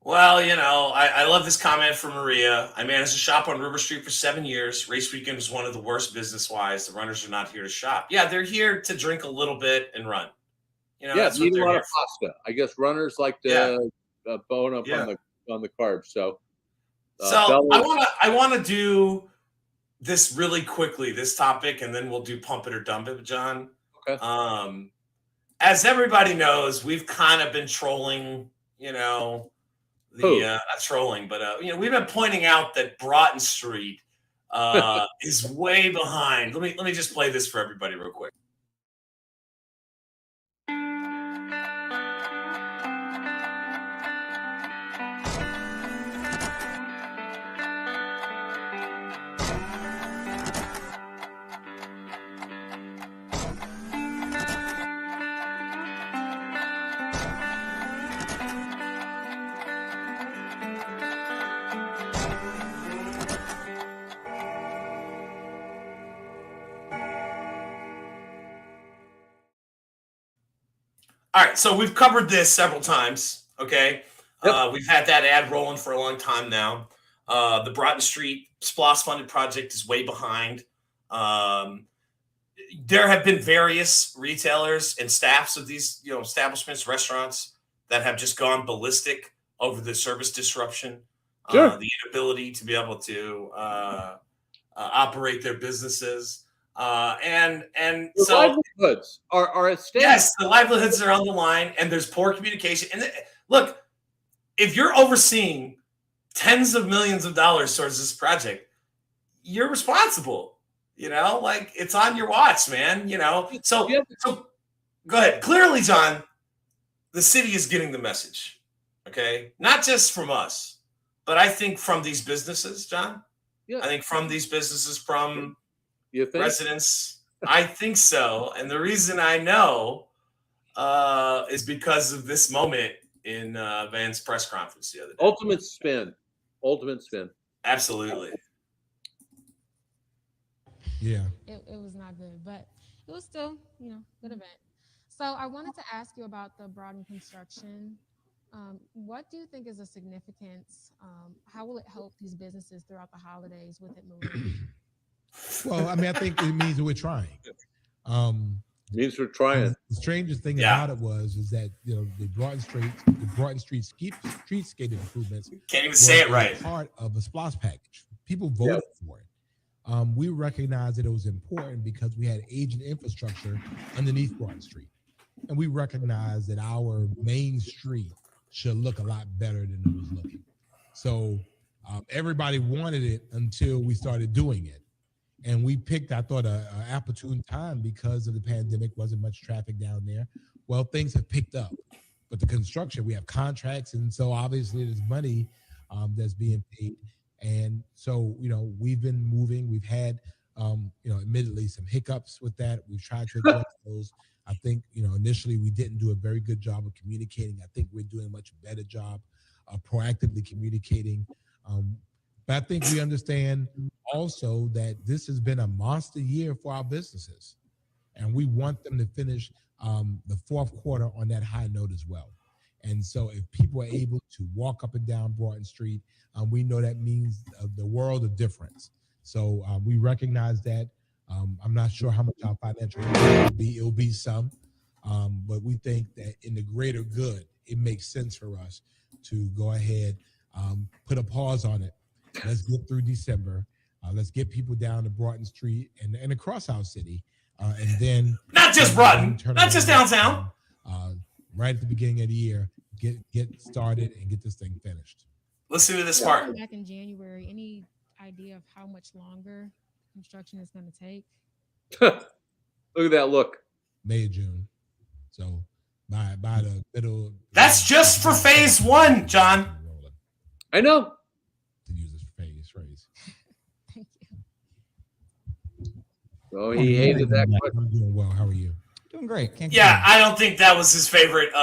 Well, I love this comment from Maria. I managed a shop on River Street for 7 years. Race weekend is one of the worst business-wise. The runners are not here to shop. Yeah, they're here to drink a little bit and run. That's eat what a lot of pasta. I guess runners like to bone up on the carbs. So I want to do this really quickly, this topic, and then we'll do pump it or dump it, John. Okay. As everybody knows, we've kind of been trolling, not trolling, but we've been pointing out that Broughton Street is way behind. Let me just play this for everybody real quick. All right, so we've covered this several times, okay? Yep. We've had that ad rolling for a long time now. The Broughton Street SPLOST-funded project is way behind. There have been various retailers and staffs of these establishments, restaurants, that have just gone ballistic over the service disruption, the inability to be able to operate their businesses. And so livelihoods are at stake. Yes, the livelihoods are on the line, and there's poor communication. And look, if you're overseeing tens of millions of dollars towards this project, you're responsible. Like it's on your watch, man. So go ahead. Clearly, John, the city is getting the message. Okay, not just from us, but I think from these businesses, John. Yeah. I think from these businesses, from residents, I think so. And the reason I know is because of this moment in Van's press conference the other day. Ultimate spin. Absolutely. Yeah. It was not good, but it was still, good event. So I wanted to ask you about the Broughton construction. What do you think is the significance? How will it help these businesses throughout the holidays with it moving? Well, I think it means that we're trying. Means we're trying. The strangest thing Yeah. about it is that the Broughton Street streetscape improvements Can't even say it was right. part of a SPLOST package. People voted for it. We recognized that it was important because we had aging infrastructure underneath Broughton Street, and we recognized that our main street should look a lot better than it was looking. So everybody wanted it until we started doing it. And we picked, I thought, an opportune time because of the pandemic. Wasn't much traffic down there. Well, things have picked up, but the construction, we have contracts, and so obviously there's money that's being paid. And so, we've been moving. We've had, admittedly some hiccups with that. We've tried to address those. I think, initially we didn't do a very good job of communicating. I think we're doing a much better job of proactively communicating. But I think we understand also that this has been a monster year for our businesses, and we want them to finish the fourth quarter on that high note as well. And so if people are able to walk up and down Broughton Street, we know that means the world of difference. So we recognize that. I'm not sure how much our financial impact will be. It'll be some, but we think that in the greater good, it makes sense for us to go ahead, put a pause on it. Let's get through December. Let's get people down to Broughton Street and across our city, and then not just Broughton, not just downtown. Right at the beginning of the year, get started and get this thing finished. Listen to this part. Back in January, any idea of how much longer construction is going to take? Look at that look. May or June. So by the middle. That's just for phase one, John. I know. To use this phrase. Thank you. Oh, he hated that question. I'm doing well. How are you? Doing great. I don't think that was his favorite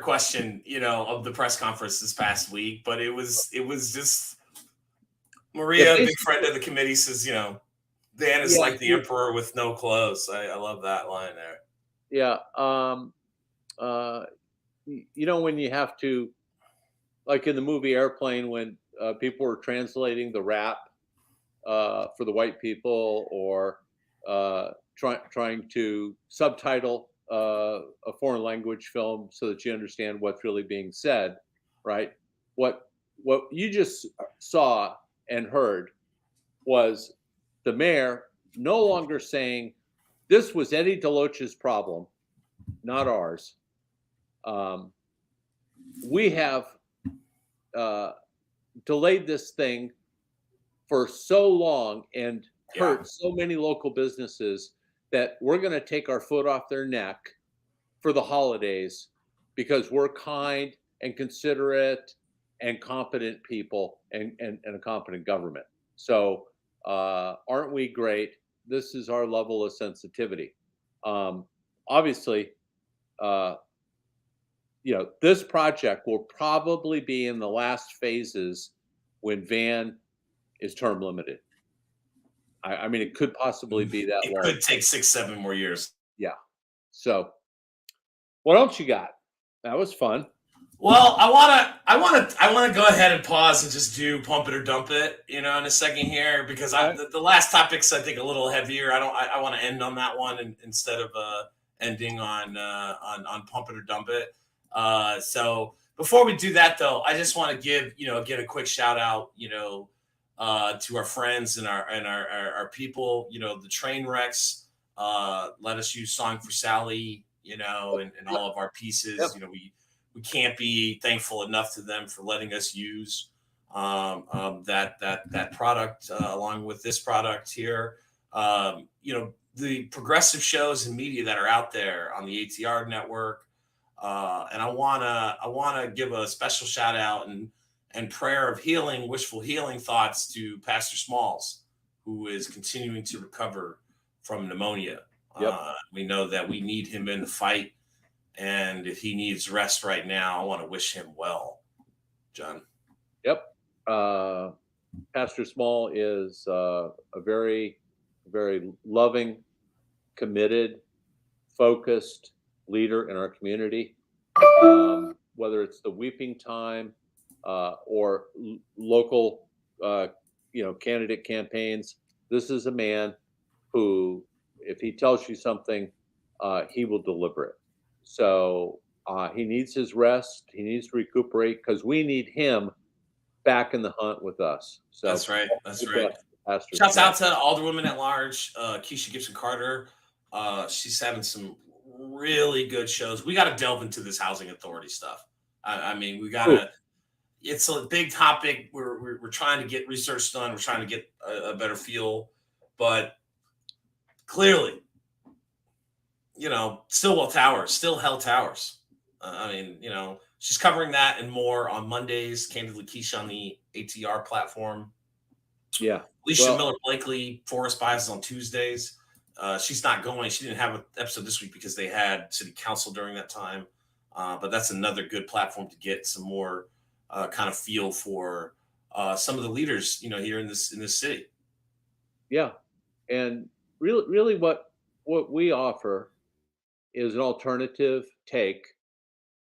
question, of the press conference this past week. But it was just Maria, big friend of the committee, says, Dan is like the emperor with no clothes. I love that line there. Yeah. When you have to, like in the movie Airplane, when people were translating the rap for the white people, or trying to subtitle a foreign language film so that you understand what's really being said, right? What you just saw and heard was the mayor no longer saying this was Eddie DeLoach's problem, not ours. We have delayed this thing for so long and hurt so many local businesses that we're going to take our foot off their neck for the holidays because we're kind and considerate and competent people and a competent government. So aren't we great? This is our level of sensitivity. Obviously, this project will probably be in the last phases when Van is term limited. I mean, it could possibly be that long. It could take 6-7 more years. Yeah. So, what else you got? That was fun. Well, I wanna go ahead and pause and just do pump it or dump it, in a second here, because the last topic's I think a little heavier. I want to end on that one instead of ending on pump it or dump it. So before we do that, though, I just want to give again a quick shout out to our friends and our people, the train wrecks. Let us use Song for Sally, and all of our pieces. Yep. We can't be thankful enough to them for letting us use that product along with this product here. The progressive shows and media that are out there on the ATR network. And I wanna give a special shout out and prayer of healing, wishful healing thoughts to Pastor Smalls, who is continuing to recover from pneumonia. Yep. We know that we need him in the fight, and if he needs rest right now, I want to wish him well. John. Yep. Pastor Small is a very, very loving, committed, focused leader in our community. Whether it's the Weeping Time or local, candidate campaigns, this is a man who, if he tells you something, he will deliver it. So he needs his rest. He needs to recuperate because we need him back in the hunt with us. So That's right. That's right. Pastor Shouts Scott. out to Alderwomen at Large, Keisha Gibson Carter. She's having some really good shows. We got to delve into this housing authority stuff. I mean, we got to. It's a big topic. We're trying to get research done. We're trying to get a better feel, but clearly, Stillwell Towers, still held towers. I mean, she's covering that and more on Mondays. Candidly, Keisha on the ATR platform. Yeah. Alicia Miller Blakely, Forest Bias on Tuesdays. She's not going. She didn't have an episode this week because they had city council during that time. But that's another good platform to get some more kind of feel for some of the leaders, here in this city. Yeah, and really, what we offer is an alternative take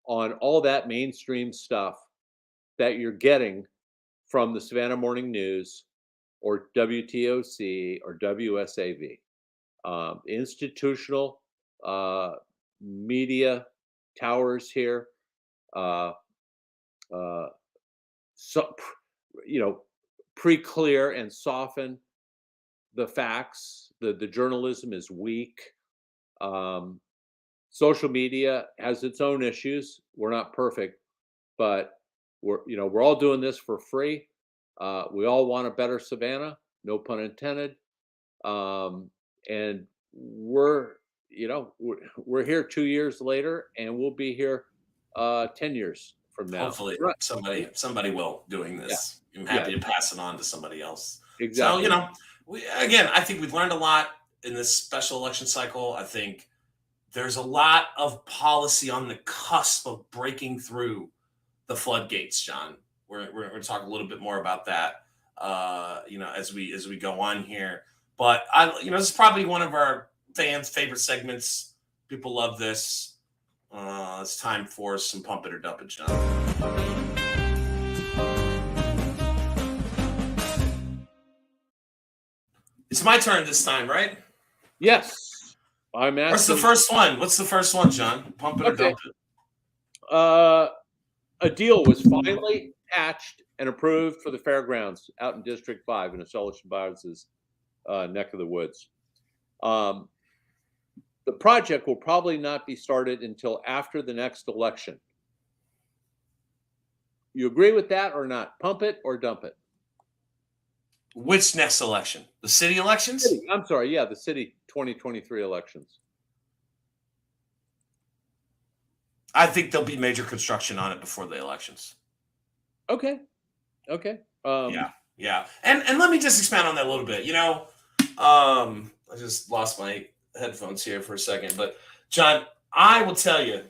on all that mainstream stuff that you're getting from the Savannah Morning News or WTOC or WSAV. Institutional media towers here, so pre-clear and soften the facts. The journalism is weak. Social media has its own issues. We're not perfect, but we're all doing this for free. We all want a better Savannah, no pun intended. And we're here 2 years later, and we'll be here 10 years from now. Hopefully, somebody will doing this. Yeah. I'm happy to pass it on to somebody else. Exactly. So I think we've learned a lot in this special election cycle. I think there's a lot of policy on the cusp of breaking through the floodgates, John. We're going to talk a little bit more about that, as we go on here. But this is probably one of our fans' favorite segments. People love this. It's time for some pump it or dump it, John. It's my turn this time, right? Yes. I'm asking. What's the first one? John? Pump it or dump it? A deal was finally hatched and approved for the fairgrounds out in District 5 in Acela Shabaz's neck of the woods. The project will probably not be started until after the next election. You agree with that or not? Pump it or dump it? Which next election? The city elections? I'm sorry. Yeah, the city 2023 elections. I think there'll be major construction on it before the elections. Okay. Yeah. And let me just expand on that a little bit. I just lost my headphones here for a second, but John, I will tell you,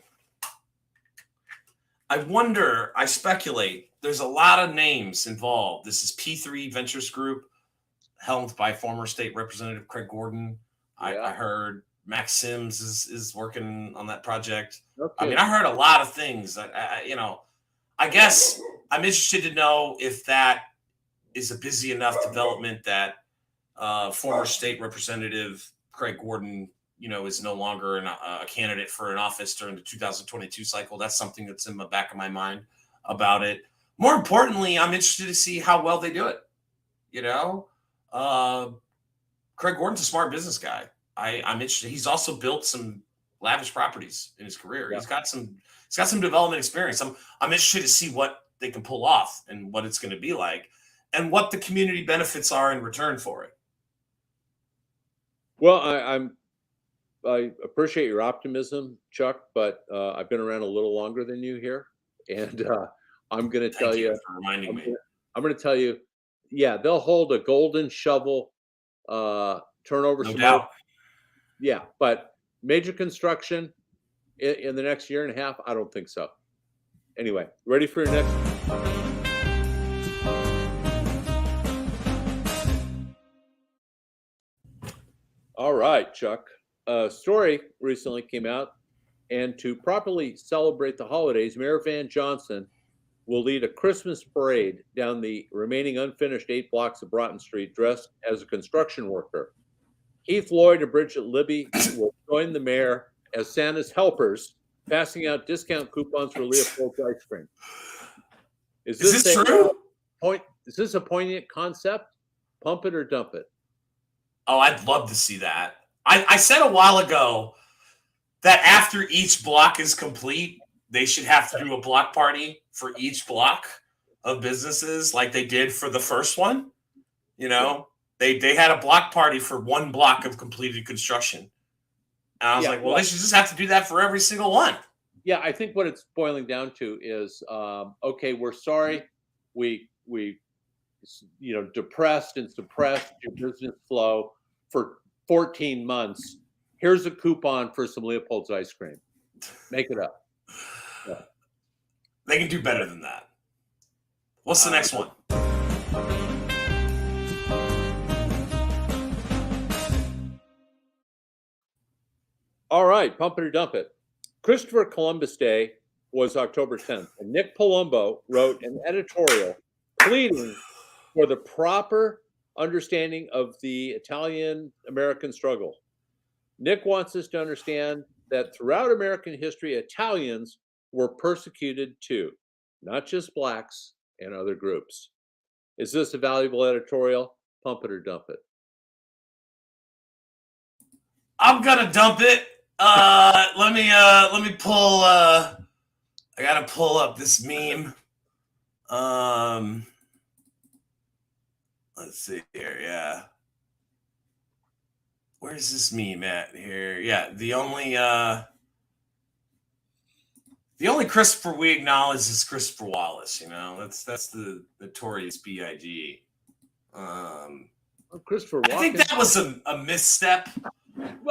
I speculate there's a lot of names involved. This is P3 Ventures Group, helmed by former state representative Craig Gordon. Yeah. I heard Max Sims is working on that project. Okay. I mean, I heard a lot of things. I guess I'm interested to know if that is a busy enough development that former state representative Craig Gordon, is no longer a candidate for an office during the 2022 cycle. That's something that's in the back of my mind about it. More importantly, I'm interested to see how well they do it. Craig Gordon's a smart business guy. I'm interested. He's also built some lavish properties in his career. Yeah. He's got some development experience. I'm interested to see what they can pull off and what it's going to be like and what the community benefits are in return for it. Well, I appreciate your optimism, Chuck, but I've been around a little longer than you here, and I'm going to tell you. For reminding me. I'm going to tell you, yeah, they'll hold a golden shovel turnover. No doubt. Yeah, but major construction in the next year and a half, I don't think so. Anyway, ready for your next? All right, Chuck. A story recently came out, and to properly celebrate the holidays, Mayor Van Johnson will lead a Christmas parade down the remaining unfinished 8 blocks of Broughton Street dressed as a construction worker. Keith Lloyd and Bridget Libby will join the mayor as Santa's helpers, passing out discount coupons for Leopold's ice cream. Is this true? Is this a poignant concept? Pump it or dump it. Oh, I'd love to see that. I said a while ago that after each block is complete, they should have to do a block party for each block of businesses like they did for the first one. You know, they had a block party for one block of completed construction. And I was like, well, they should just have to do that for every single one. Yeah, I think what it's boiling down to is, okay, we're sorry. We depressed and suppressed your business flow for 14 months. Here's a coupon for some Leopold's ice cream. Make it up. Yeah. They can do better than that. What's the next one? All right, pump it or dump it. Christopher Columbus Day was October 10th, and Nick Palumbo wrote an editorial pleading for the proper understanding of the Italian-American struggle. Nick wants us to understand that throughout American history, Italians were persecuted too, not just Blacks and other groups. Is this a valuable editorial? Pump it or dump it. I'm gonna dump it. Let me pull. I gotta pull up this meme. Let's see here. Yeah. Where's this meme at here? Yeah, the only Christopher we acknowledge is Christopher Wallace. You know, that's the notorious B.I.G. Christopher Walken. I think that was a misstep.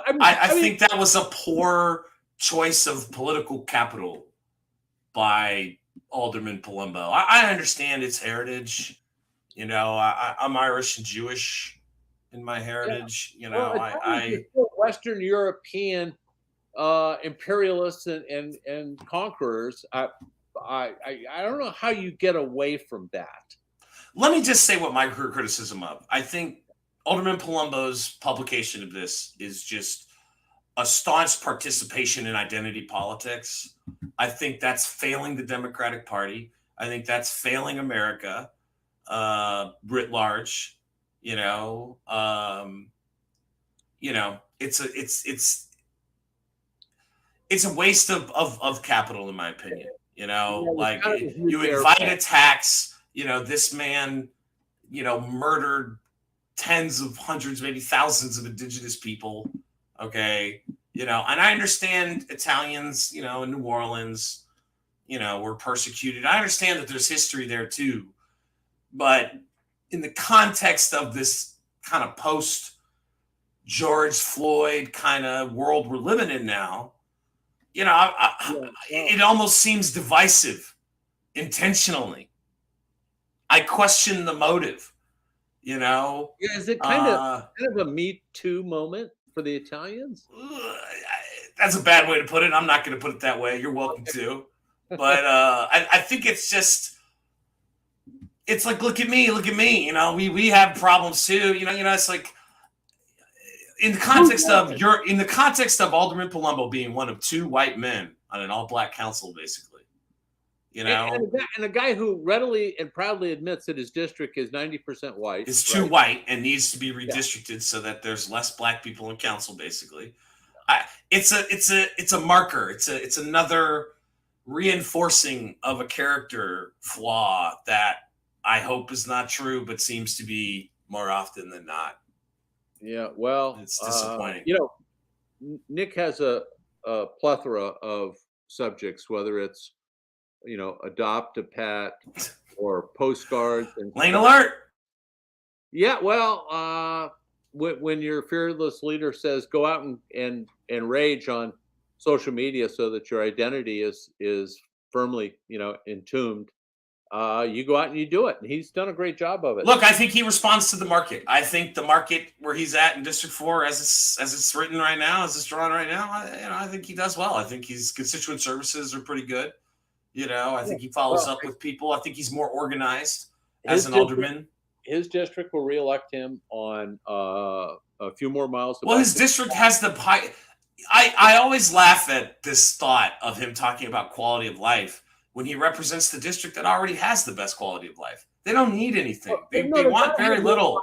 I think that was a poor choice of political capital by Alderman Palumbo. I understand its heritage. You know, I'm Irish and Jewish in my heritage. Yeah. You know, I Western European imperialists and conquerors. I don't know how you get away from that. Let me just say what my criticism of. I think Alderman Palumbo's publication of this is just a staunch participation in identity politics. I think that's failing the Democratic Party. I think that's failing America writ large. It's a waste of capital, in my opinion. You invite a tax. This man, murdered tens of hundreds, maybe thousands of indigenous people. Okay. And I understand Italians, in New Orleans, were persecuted. I understand that there's history there too. But in the context of this kind of post George Floyd kind of world we're living in now, it almost seems divisive intentionally. I question the motive. Is it kind of a Me Too moment for the Italians? That's a bad way to put it. I'm not going to put it that way. You're welcome to. But I think it's just, it's like, look at me. We have problems too. It's like in the context of Alderman Palumbo being one of two white men on an all-black council, basically. And a guy who readily and proudly admits that his district is 90% white. Is too white and needs to be redistricted so that there's less black people in council, basically. It's a marker. It's another reinforcing of a character flaw that I hope is not true, but seems to be more often than not. Yeah, well, it's disappointing. Nick has a plethora of subjects, whether it's adopt a pet or postcards and Lane alert. Yeah, well, when your fearless leader says go out and rage on social media so that your identity is firmly entombed, you go out and you do it, and he's done a great job of it. Look, I think he responds to the market. I think the market where he's at in District 4, as it's written right now, as it's drawn right now, I think he does well. I think his constituent services are pretty good. I think he follows up with people. I think he's more organized as an alderman. his district will reelect him on a few more miles. Well, his district has the pie. I always laugh at this thought of him talking about quality of life when he represents the district that already has the best quality of life. They don't need anything. They want very little.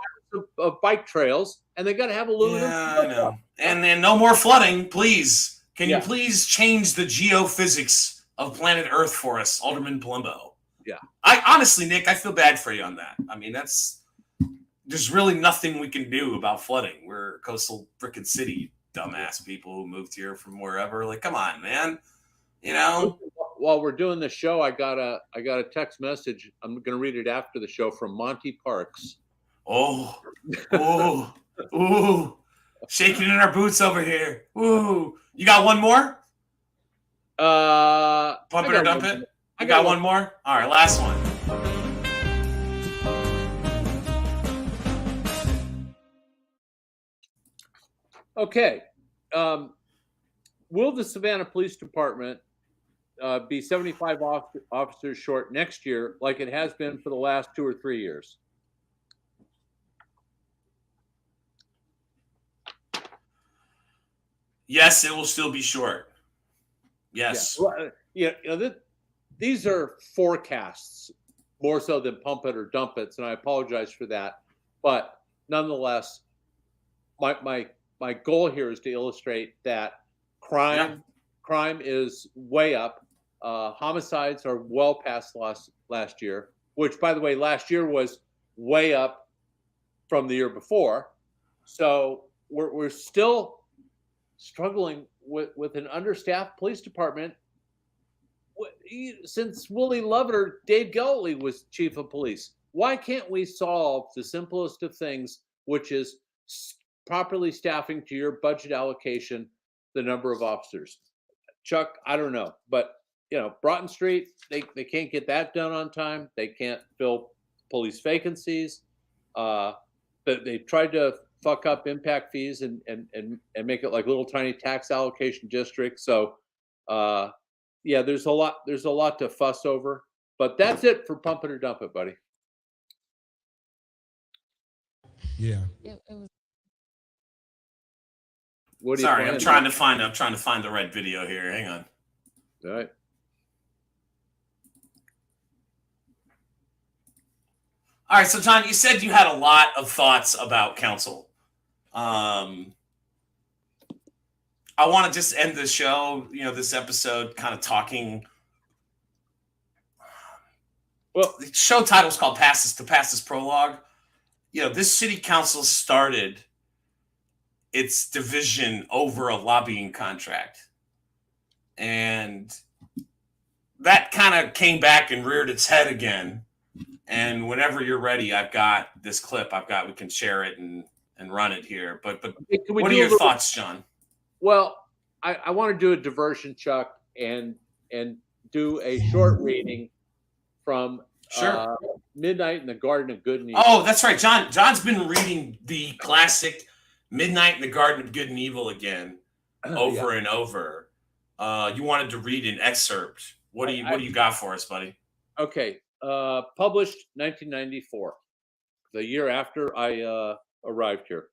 Of bike trails, and they got to have a little. Yeah, I know. And then no more flooding, please. Can you please change the geophysics of planet Earth for us, Alderman Palumbo? Yeah. I honestly, Nick, I feel bad for you on that. I mean, there's really nothing we can do about flooding. We're a coastal frickin' city, dumbass people who moved here from wherever. Like, come on, man. You know. While we're doing the show, I got a text message. I'm going to read it after the show from Monty Parks. Oh, shaking in our boots over here. Ooh, you got one more? Pump it or dump it? I got one more. All right, last one. Okay. Will the Savannah Police Department be 75 officers short next year, like it has been for the last 2 or 3 years? Yes, it will still be short. Yes. Yeah. These are forecasts more so than pump it or dump it, and I apologize for that. But nonetheless, my goal here is to illustrate that crime is way up. Homicides are well past last year, which, by the way, last year was way up from the year before. So we're still struggling with an understaffed police department since Willie Lovett or Dave Galley was chief of police. Why can't we solve the simplest of things, which is properly staffing to your budget allocation the number of officers? Chuck, I don't know, but Broughton Street, they can't get that done on time. They can't fill police vacancies. But they tried to fuck up impact fees and make it like little tiny tax allocation districts. So there's a lot to fuss over. But that's it for pump it or dump it, buddy. Yeah. It was Sorry, I'm trying to find the right video here. Hang on. All right. All right, so John, you said you had a lot of thoughts about council. I want to just end the show, this episode, kind of talking. Well, the show title is called "Pass This Prologue." This city council started its division over a lobbying contract, and that kind of came back and reared its head again. And whenever you're ready, I've got this clip. We can share it and run it here. But what are your thoughts, John? Well, I want to do a diversion, Chuck, and do a short reading from Midnight in the Garden of Good and Evil. Oh, that's right. John's been reading the classic Midnight in the Garden of Good and Evil again over and over. You wanted to read an excerpt. What do you got for us, buddy? Okay. Published 1994, the year after I arrived here.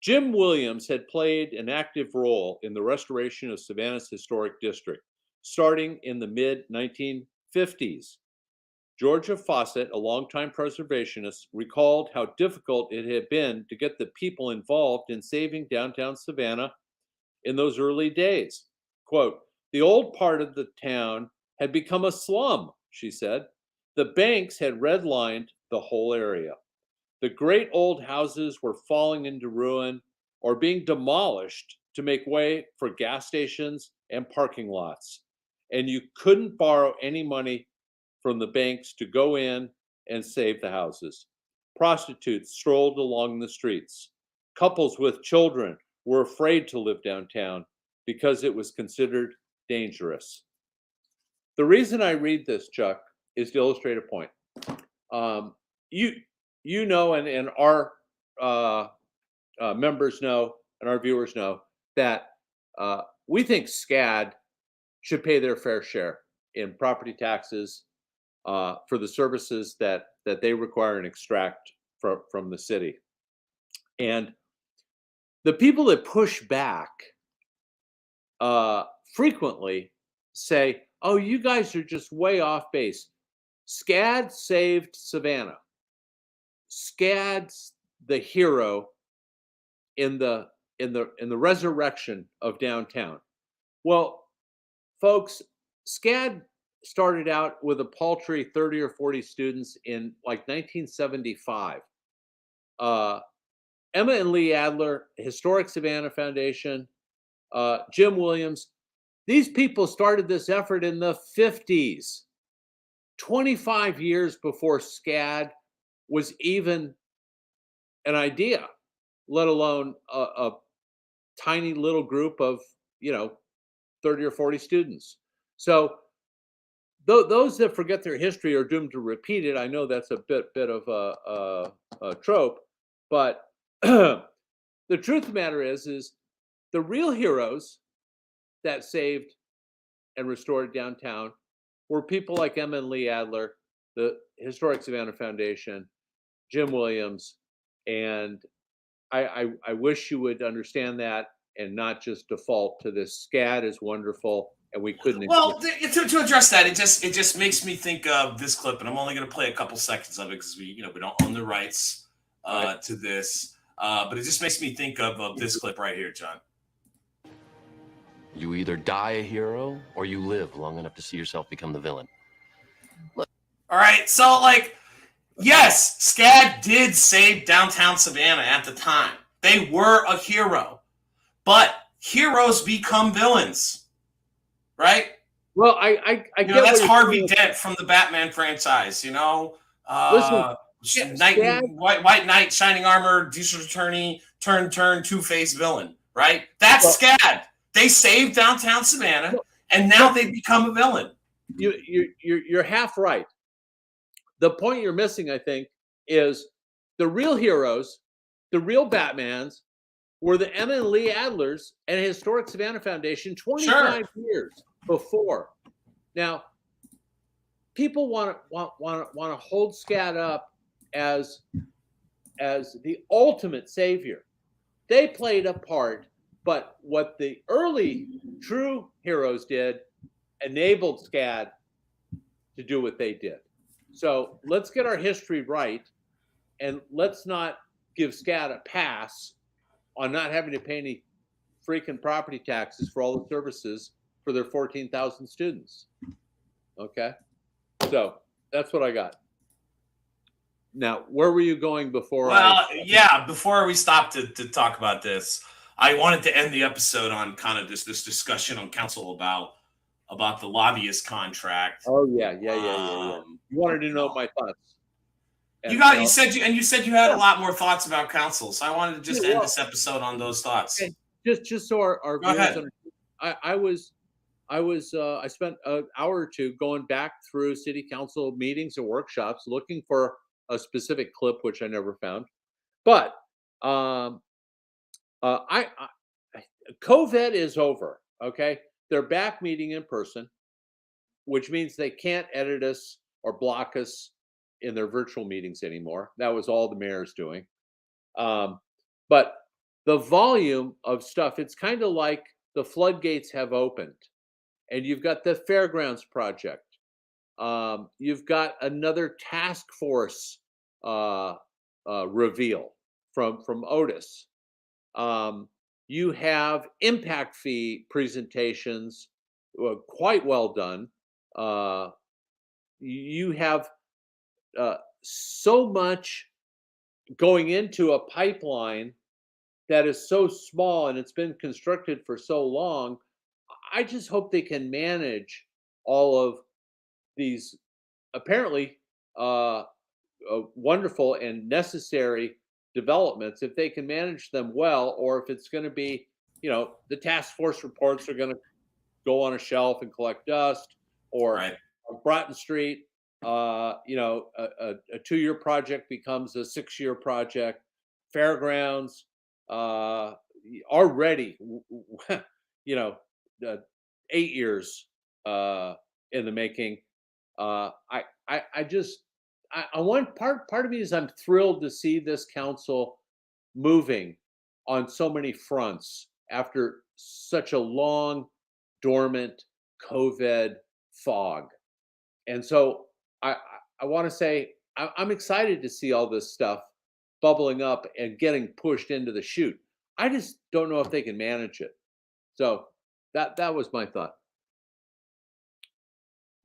Jim Williams had played an active role in the restoration of Savannah's historic district, starting in the mid-1950s. Georgia Fawcett, a longtime preservationist, recalled how difficult it had been to get the people involved in saving downtown Savannah in those early days. Quote, "The old part of the town had become a slum," she said. "The banks had redlined the whole area. The great old houses were falling into ruin or being demolished to make way for gas stations and parking lots. And you couldn't borrow any money from the banks to go in and save the houses. Prostitutes strolled along the streets. Couples with children were afraid to live downtown because it was considered dangerous." The reason I read this, Chuck, is to illustrate a point. You know, and our members know, and our viewers know that we think SCAD should pay their fair share in property taxes, for the services that they require and extract from the city. And the people that push back frequently say, "Oh, you guys are just way off base. SCAD saved Savannah. SCAD's the hero in the resurrection of downtown." Well, folks, SCAD started out with a paltry 30 or 40 students in like 1975. Emma and Lee Adler, Historic Savannah Foundation, Jim Williams, these people started this effort in the 50s, 25 years before SCAD was even an idea, let alone a tiny little group of, 30 or 40 students. So those that forget their history are doomed to repeat it. I know that's a bit of a trope, but the truth of the matter is the real heroes that saved and restored downtown were people like Emma and Lee Adler, the Historic Savannah Foundation, Jim Williams, and I wish you would understand that and not just default to this. SCAD is wonderful, and we couldn't. Well, to address that, it just makes me think of this clip, and I'm only going to play a couple seconds of it because we don't own the rights to this, but it just makes me think of this clip right here, John. You either die a hero or you live long enough to see yourself become the villain. All right, so yes, SCAD did save downtown Savannah at the time. They were a hero, but heroes become villains, right? Well, I get that's Harvey Dent from the Batman franchise. Listen, White Knight, shining armor, district attorney, turn, Two-Face villain, right? That's SCAD. They saved downtown Savannah, and now they've become a villain. You're half right. The point you're missing, I think, is the real heroes, the real Batmans, were the Emma and Lee Adlers and Historic Savannah Foundation 25 years before. Now, people want to hold SCAD up as the ultimate savior. They played a part, but what the early true heroes did enabled SCAD to do what they did. So let's get our history right, and let's not give SCAD a pass on not having to pay any freaking property taxes for all the services for their 14,000 students. Okay? So that's what I got. Now, where were you going before? Before we stop to talk about this, I wanted to end the episode on kind of this discussion on council about the lobbyist contract. Oh yeah. You wanted to know my thoughts. You said you had a lot more thoughts about council, so I wanted to just end this episode on those thoughts. Just so our Go ahead. I spent an hour or two going back through city council meetings and workshops looking for a specific clip, which I never found. But COVID is over. Okay, they're back meeting in person, which means they can't edit us or block us in their virtual meetings anymore. That was all the mayor's doing. But the volume of stuff, it's kind of like the floodgates have opened, and you've got the fairgrounds project. You've got another task force reveal from Otis. You have impact fee presentations, quite well done. You have so much going into a pipeline that is so small, and it's been constructed for so long. I just hope they can manage all of these apparently wonderful and necessary developments, if they can manage them well, or if it's going to be, the task force reports are going to go on a shelf and collect dust, or on Broughton Street, a 2-year project becomes a 6-year project. Fairgrounds, already, 8 years in the making. I I want part of me is I'm thrilled to see this council moving on so many fronts after such a long dormant COVID fog. And so I want to say I'm excited to see all this stuff bubbling up and getting pushed into the chute. I just don't know if they can manage it. So that was my thought.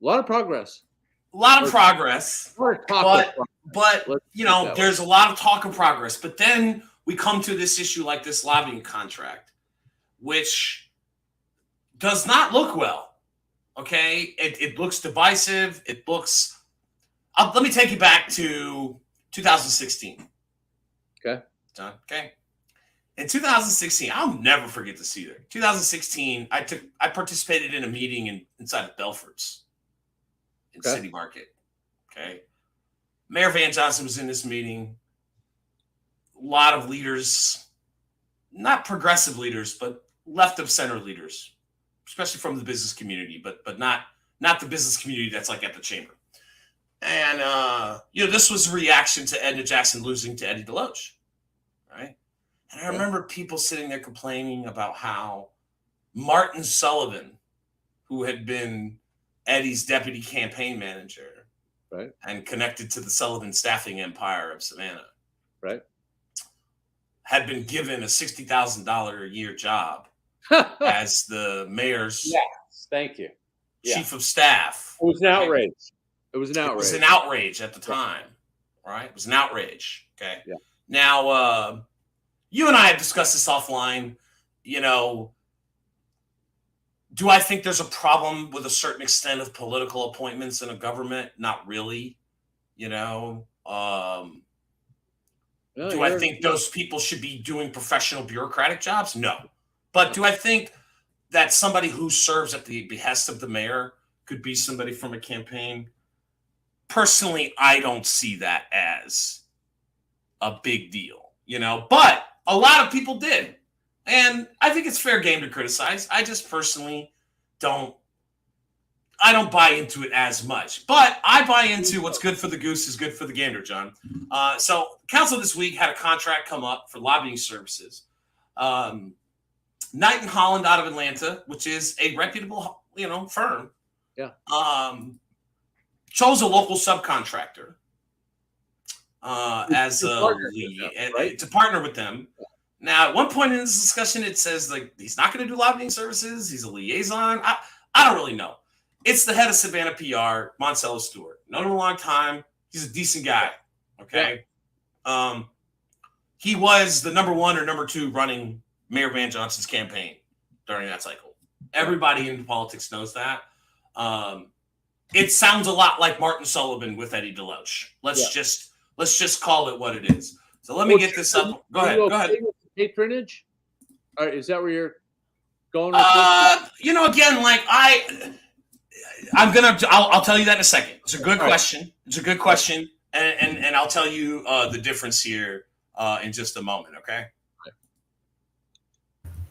A lot of progress. A lot of progress. But you know, there's a lot of talk of progress. But then we come to this issue like this lobbying contract, which does not look well. Okay, it looks divisive. It looks. Let me take you back to 2016. Okay. John. Okay. In 2016, I'll never forget this either. 2016, I participated in a meeting inside of Belford's in City Market. Okay. Mayor Van Johnson was in this meeting. A lot of leaders, not progressive leaders, but left of center leaders, especially from the business community, but not the business community that's like at the chamber. And this was a reaction to Edna Jackson losing to Eddie Deloach, right? And I remember people sitting there complaining about how Martin Sullivan, who had been Eddie's deputy campaign manager, right, and connected to the Sullivan staffing empire of Savannah, right, had been given a $60,000 a year job as the mayor's thank you. chief of staff. It was an outrage. It was an outrage. It was an outrage at the time, right? It was an outrage. Okay. Yeah. Now, you and I have discussed this offline. You know, do I think there's a problem with a certain extent of political appointments in a government? Not really. You know, do I think those people should be doing professional bureaucratic jobs? No. But do I think that somebody who serves at the behest of the mayor could be somebody from a campaign? Personally, I don't see that as a big deal, you know, but a lot of people did. And I think it's fair game to criticize. I just personally don't buy into it as much, but I buy into what's good for the goose is good for the gander, John. So council this week had a contract come up for lobbying services. Knight and Holland out of Atlanta, which is a reputable, firm. Yeah. Chose a local subcontractor as a lead, right? To partner with them. Now, at one point in this discussion, it says like he's not going to do lobbying services. He's a liaison. I don't really know. It's the head of Savannah PR, Moncello Stewart. Known him a long time. He's a decent guy. Okay. Yeah. He was the number 1 or number 2 running Mayor Van Johnson's campaign during that cycle. Everybody in politics knows that. It sounds a lot like Martin Sullivan with Eddie Deloach. Let's just call it what it is. So let me get this up. Go ahead. Go ahead. Patronage? All right, is that where you're going with this? Again, like I'll tell you that in a second. It's a good question. It's a good question. And I'll tell you the difference here in just a moment, okay?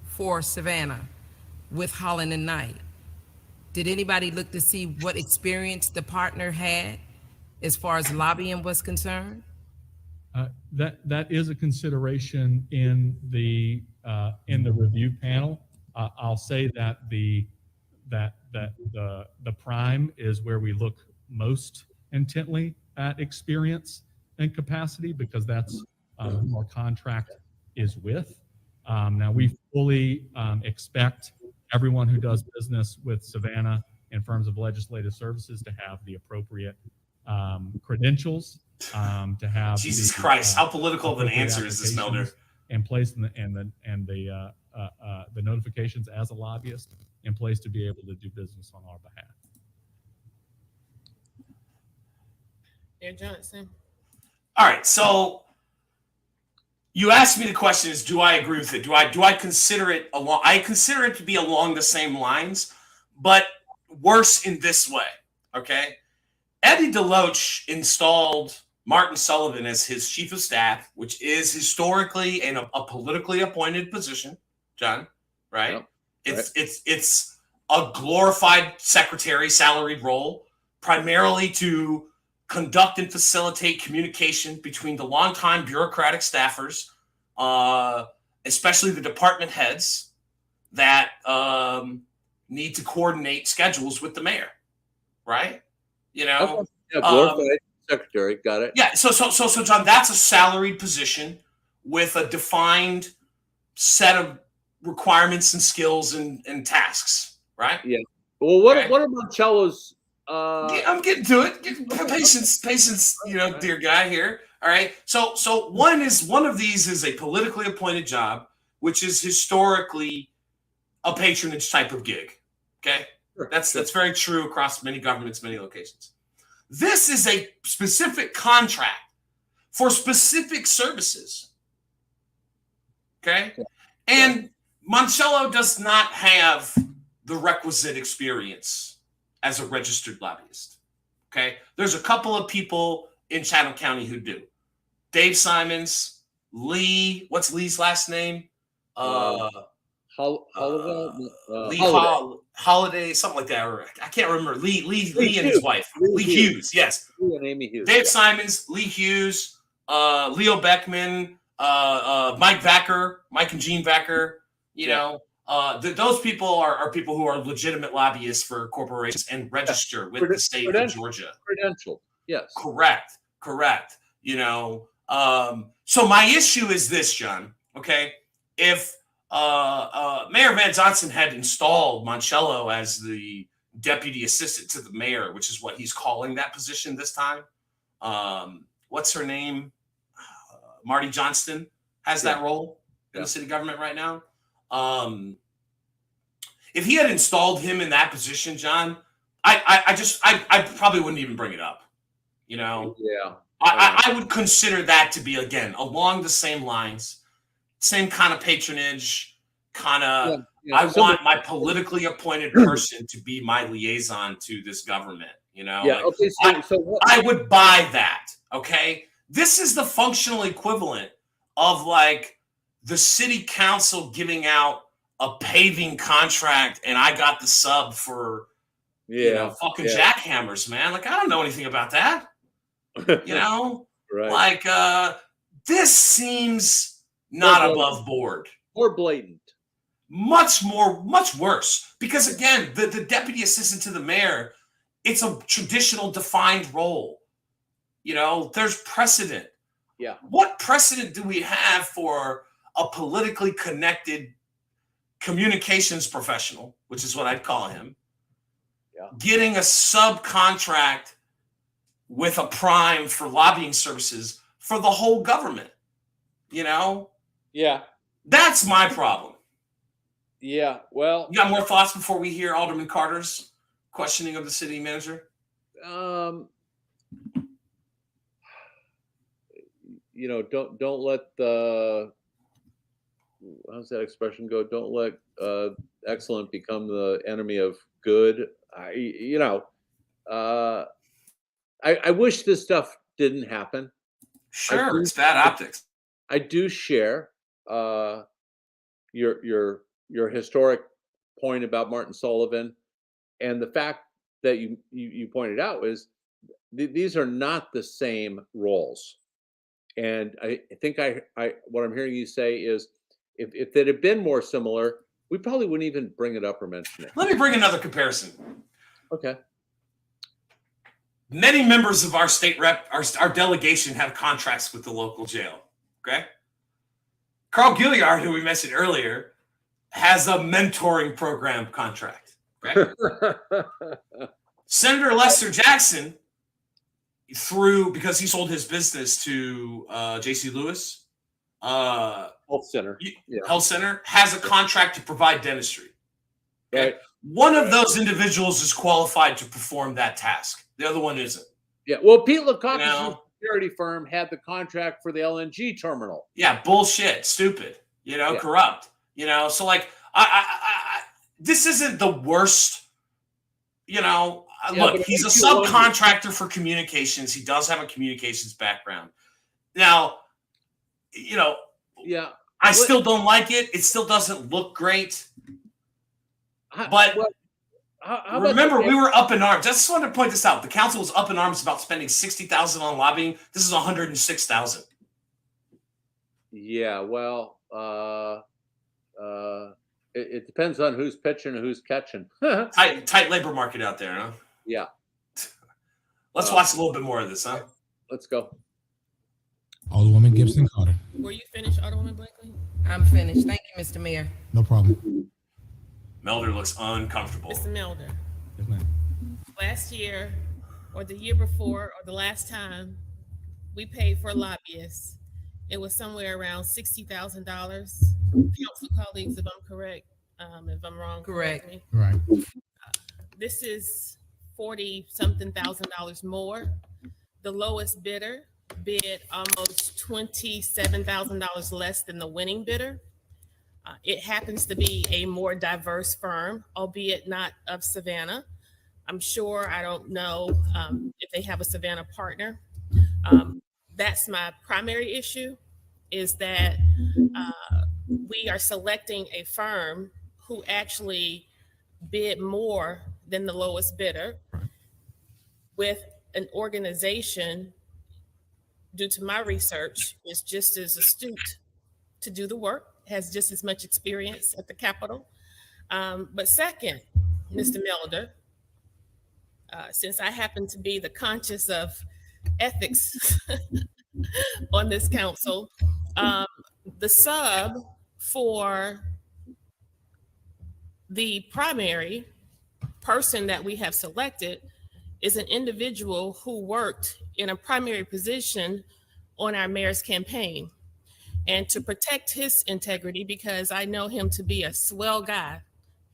For Savannah with Holland and Knight, did anybody look to see what experience the partner had as far as lobbying was concerned? That is a consideration in the review panel. I'll say that the prime is where we look most intently at experience and capacity, because that's who our contract is with. Now we fully expect everyone who does business with Savannah in terms of legislative services to have the appropriate credentials, to have Jesus Christ, how political of an answer is this, Melder? In place, and the notifications as a lobbyist in place to be able to do business on our behalf. Mayor Johnson. All right, so you asked me the question is, do I agree with it? Do I consider it along? I consider it to be along the same lines, but worse in this way. Okay, Eddie Deloach installed Martin Sullivan as his chief of staff, which is historically a politically appointed position, John. Right? Yep. It's a glorified secretary salaried role, primarily to conduct and facilitate communication between the longtime bureaucratic staffers, especially the department heads that need to coordinate schedules with the mayor, right? You know, Okay. Yeah, glorified secretary, got it. yeah. So, John, that's a salaried position with a defined set of requirements and skills and tasks, right? Yeah. Well, what Okay. are Moncello's? Yeah, I'm getting to it. Patience, dear guy here. All right. So one of these is a politically appointed job, which is historically a patronage type of gig. Okay. Sure, That's very true across many governments, many locations. This is a specific contract for specific services. Okay. And Moncello does not have the requisite experience as a registered lobbyist. Okay. There's a couple of people in Chatham County who do. Dave Simons, Lee, what's Lee's last name? Holiday, something like that. Or I can't remember. Lee and his wife. Lee Hughes, yes. Lee and Amy Hughes. Dave Simons, Lee Hughes, Leo Beckman, Mike and Gene Vacker, those people are people who are legitimate lobbyists for corporations and register with the state of Georgia. Credentialed, yes. Correct. So my issue is this, John. Okay, if Mayor Van Johnson had installed Moncello as the deputy assistant to the mayor, which is what he's calling that position this time. What's her name? Marty Johnston has that role in the city government right now. If he had installed him in that position, John, I probably wouldn't even bring it up. Yeah. I would consider that to be, again, along the same lines, same kind of patronage, I want my politically appointed person to be my liaison to this government. Okay. I would buy that. Okay. This is the functional equivalent of like the city council giving out a paving contract and I got the sub for, fucking jackhammers, man. Like, I don't know anything about that. Right. Like, this seems not above board. More blatant. Much worse. Because again, the deputy assistant to the mayor, it's a traditional defined role. There's precedent. Yeah. What precedent do we have for a politically connected communications professional, which is what I'd call him, getting a subcontract with a prime for lobbying services for the whole government? Yeah. That's my problem. Yeah. Well, You got more thoughts before we hear Alderman Carter's questioning of the city manager? Don't let the, how's that expression go? Don't let excellent become the enemy of good. I wish this stuff didn't happen. Sure, it's bad optics. I do share your historic point about Martin Sullivan, and the fact that you pointed out is these are not the same roles. And I think what I'm hearing you say is if it had been more similar, we probably wouldn't even bring it up or mention it. Let me bring another comparison. Okay. Many members of our state rep, our delegation, have contracts with the local jail. Okay. Carl Gilliard, who we mentioned earlier, has a mentoring program contract. Okay. Senator Lester Jackson, because he sold his business to J.C. Lewis, Health Center. Health Center, has a contract to provide dentistry. Okay. Right. One of those individuals is qualified to perform that task. The other one isn't. Yeah. Well, Pete Lukakis' security firm had the contract for the LNG terminal. Yeah. Bullshit. Stupid. Corrupt. So like, this isn't the worst. Look, he's a subcontractor for communications. He does have a communications background. Now, I still don't like it. It still doesn't look great. But how about Remember, we were up in arms. I just wanted to point this out. The council was up in arms about spending $60,000 on lobbying. This is $106,000. Yeah, well, it depends on who's pitching and who's catching. Tight labor market out there, huh? Yeah. Let's watch a little bit more of this, huh? Let's go. Alderwoman Gibson Carter. Were you finished, Alderwoman Blakely? I'm finished. Thank you, Mr. Mayor. No problem. Melder looks uncomfortable. Mr. Melder, Yes, ma'am. last year or the year before or the last time we paid for lobbyists, it was somewhere around $60,000. Council colleagues, if I'm correct, if I'm wrong, Correct. me. Right. This is $40-something thousand more. The lowest bidder bid almost $27,000 less than the winning bidder. It happens to be a more diverse firm, albeit not of Savannah. I'm sure, I don't know if they have a Savannah partner. That's my primary issue, is that we are selecting a firm who actually bid more than the lowest bidder, with an organization, due to my research, is just as astute to do the work, has just as much experience at the Capitol. But second, Mr. Melder, since I happen to be the conscious of ethics on this council, the sub for the primary person that we have selected is an individual who worked in a primary position on our mayor's campaign. And to protect his integrity, because I know him to be a swell guy,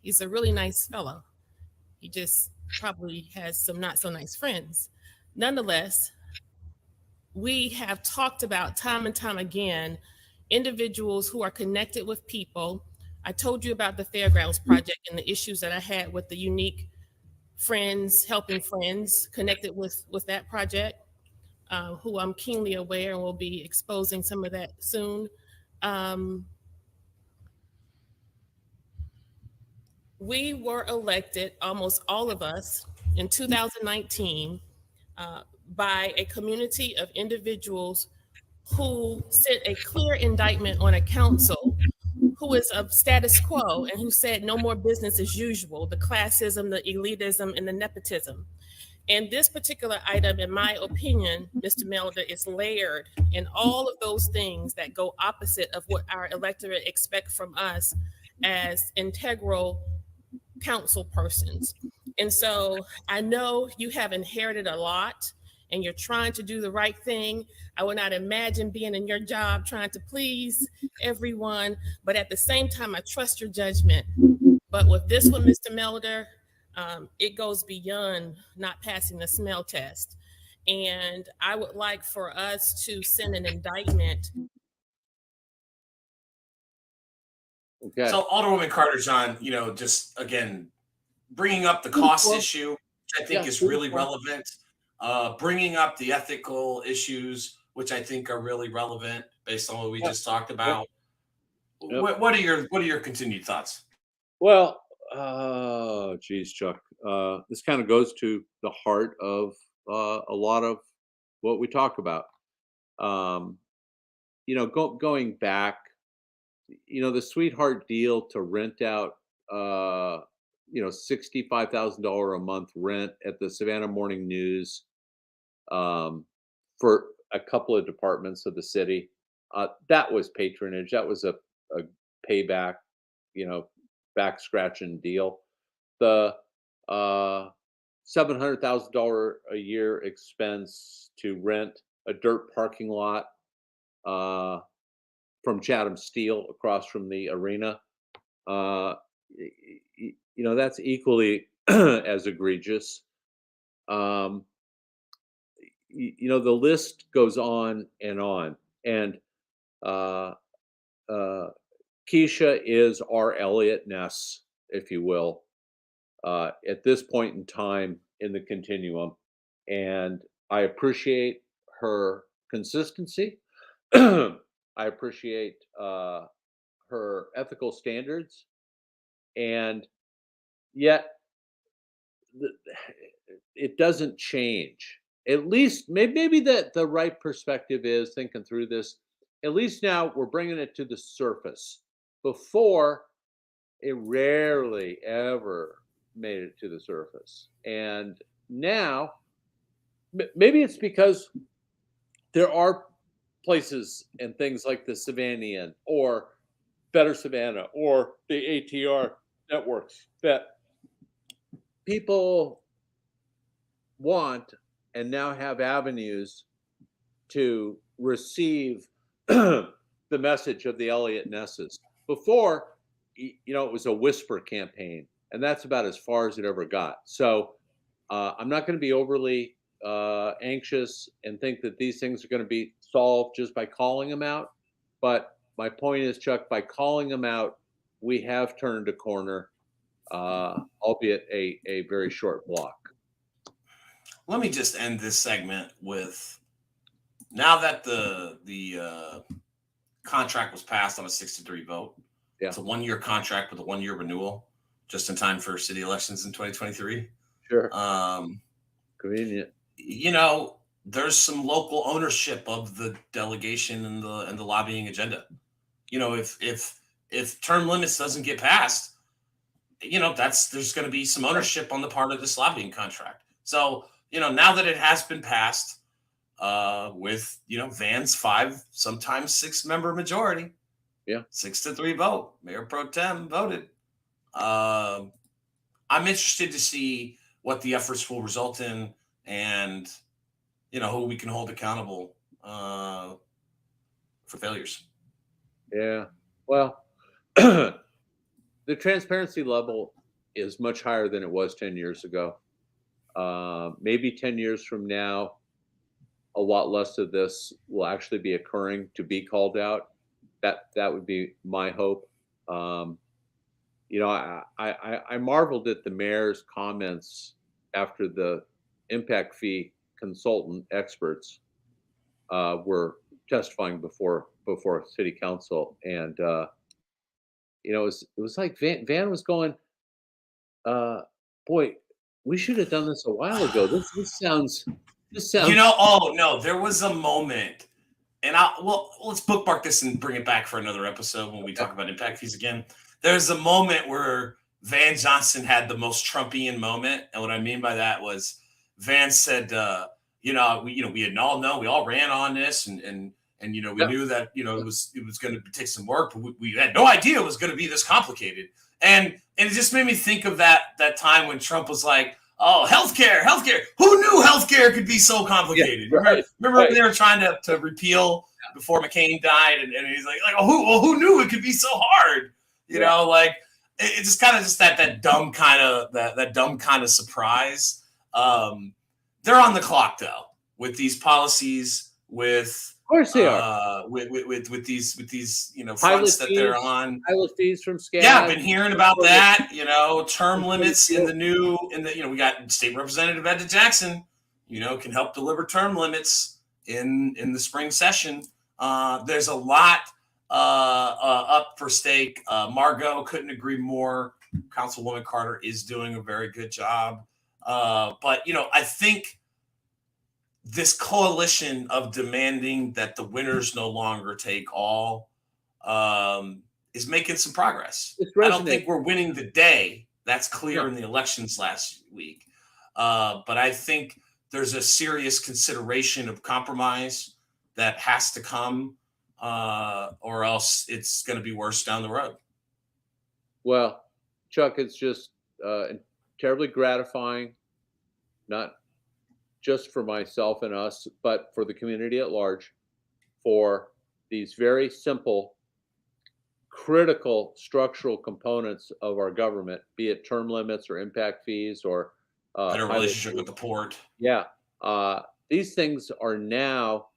he's a really nice fellow. He just probably has some not so nice friends. Nonetheless, we have talked about time and time again, individuals who are connected with people. I told you about the Fairgrounds project and the issues that I had with the unique friends, helping friends connected with that project, who I'm keenly aware and will be exposing some of that soon. We were elected, almost all of us, in 2019 by a community of individuals who sent a clear indictment on a council who is of status quo and who said no more business as usual, the classism, the elitism, and the nepotism. And this particular item, in my opinion, Mr. Melder, is layered in all of those things that go opposite of what our electorate expect from us as integral council persons. And so I know you have inherited a lot and you're trying to do the right thing. I would not imagine being in your job trying to please everyone, but at the same time, I trust your judgment. But with this one, Mr. Melder, it goes beyond not passing the smell test. And I would like for us to send an indictment. Okay. So Alderwoman Carter, John, just again, bringing up the cost issue, which I think is really relevant. Bringing up the ethical issues, which I think are really relevant based on what we just talked about. What are your continued thoughts? Well, geez, Chuck, this kind of goes to the heart of a lot of what we talk about. Going back, the sweetheart deal to rent out, $65,000 a month rent at the Savannah Morning News for a couple of departments of the city. That was patronage. That was a payback, back scratching deal. The $700,000 a year expense to rent a dirt parking lot from Chatham Steel across from the arena. That's equally as egregious. The list goes on. And Keisha is our Elliot Ness, if you will, at this point in time in the continuum. And I appreciate her consistency. I appreciate her ethical standards. And yet, it doesn't change. At least maybe the right perspective is thinking through this. At least now we're bringing it to the surface. Before, it rarely ever made it to the surface, and now maybe it's because there are places and things like the Savannian or Better Savannah or the ATR networks that people want and now have avenues to receive the message of the Elliott Nesses. Before, it was a whisper campaign, and that's about as far as it ever got. So I'm not going to be overly anxious and think that these things are going to be solved just by calling them out. But my point is, Chuck, by calling them out, we have turned a corner, albeit a very short block. Let me just end this segment with, now that the contract was passed on a 6-3 vote. Yeah. It's a 1-year contract with a 1-year renewal, just in time for city elections in 2023. Sure. Convenient. There's some local ownership of the delegation and the lobbying agenda. If term limits doesn't get passed, there's going to be some ownership on the part of this lobbying contract. So, now that it has been passed, with Van's 5, sometimes 6-member majority, 6-3 vote, Mayor Pro Tem voted. I'm interested to see what the efforts will result in, and who we can hold accountable for failures. Yeah. Well, the transparency level is much higher than it was 10 years ago. Maybe 10 years from now, a lot less of this will actually be occurring to be called out. That would be my hope. I marveled at the mayor's comments after the impact fee consultant experts were testifying before city council, and it was like Van was going, boy, we should have done this a while ago. This sounds. Oh no, there was a moment, and let's bookmark this and bring it back for another episode when we talk about impact fees again. There's a moment where Van Johnson had the most Trumpian moment, and what I mean by that was Van said, we had all known, we all ran on this, and we knew that it was going to take some work, but we had no idea it was going to be this complicated, and it just made me think of that time when Trump was like, oh, healthcare. Who knew healthcare could be so complicated? Yeah, right, remember when they were trying to repeal before McCain died, and he's like, who knew it could be so hard? It's just kind of that dumb kind of surprise. They're on the clock though with these policies, with of course they are. With these fronts that they're on. Pilot fees from SCAD. Yeah, I've been hearing about that. Term limits we got State Representative Ed Jackson, can help deliver term limits in the spring session. There's a lot up for stake. Margot couldn't agree more. Councilwoman Carter is doing a very good job. But I think this coalition of demanding that the winners no longer take all is making some progress. I don't think we're winning the day. That's clear in the elections last week. But I think there's a serious consideration of compromise that has to come, or else it's going to be worse down the road. Well, Chuck, it's just terribly gratifying, not just for myself and us, but for the community at large, for these very simple, critical structural components of our government, be it term limits or impact fees or better relationship with the port. Yeah. These things are now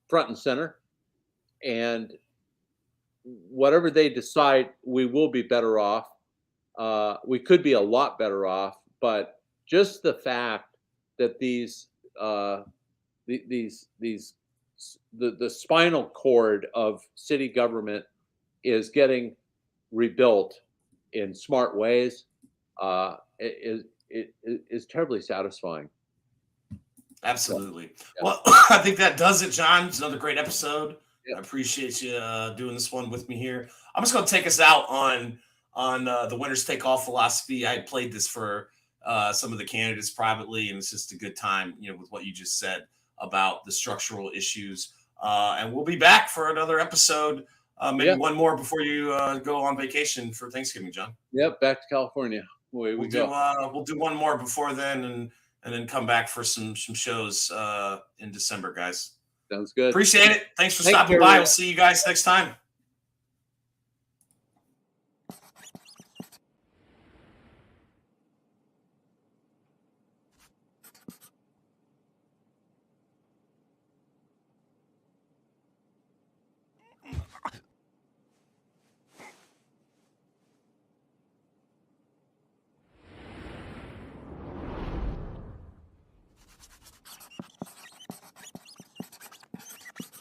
front and center, and whatever they decide, we will be better off. We could be a lot better off, but just the fact that the spinal cord of city government is getting rebuilt in smart ways is is terribly satisfying. Absolutely. Yeah. Well, I think that does it, John. It's another great episode. Yeah. I appreciate you doing this one with me here. I'm just going to take us out on the winners take all philosophy. I played this for some of the candidates privately, and it's just a good time, with what you just said about the structural issues. And we'll be back for another episode, maybe one more before you go on vacation for Thanksgiving, John. Yep, back to California. Away we go. We'll do one more before then, and then come back for some shows in December, guys. Sounds good. Appreciate it. Thanks for stopping by. We'll see you guys next time.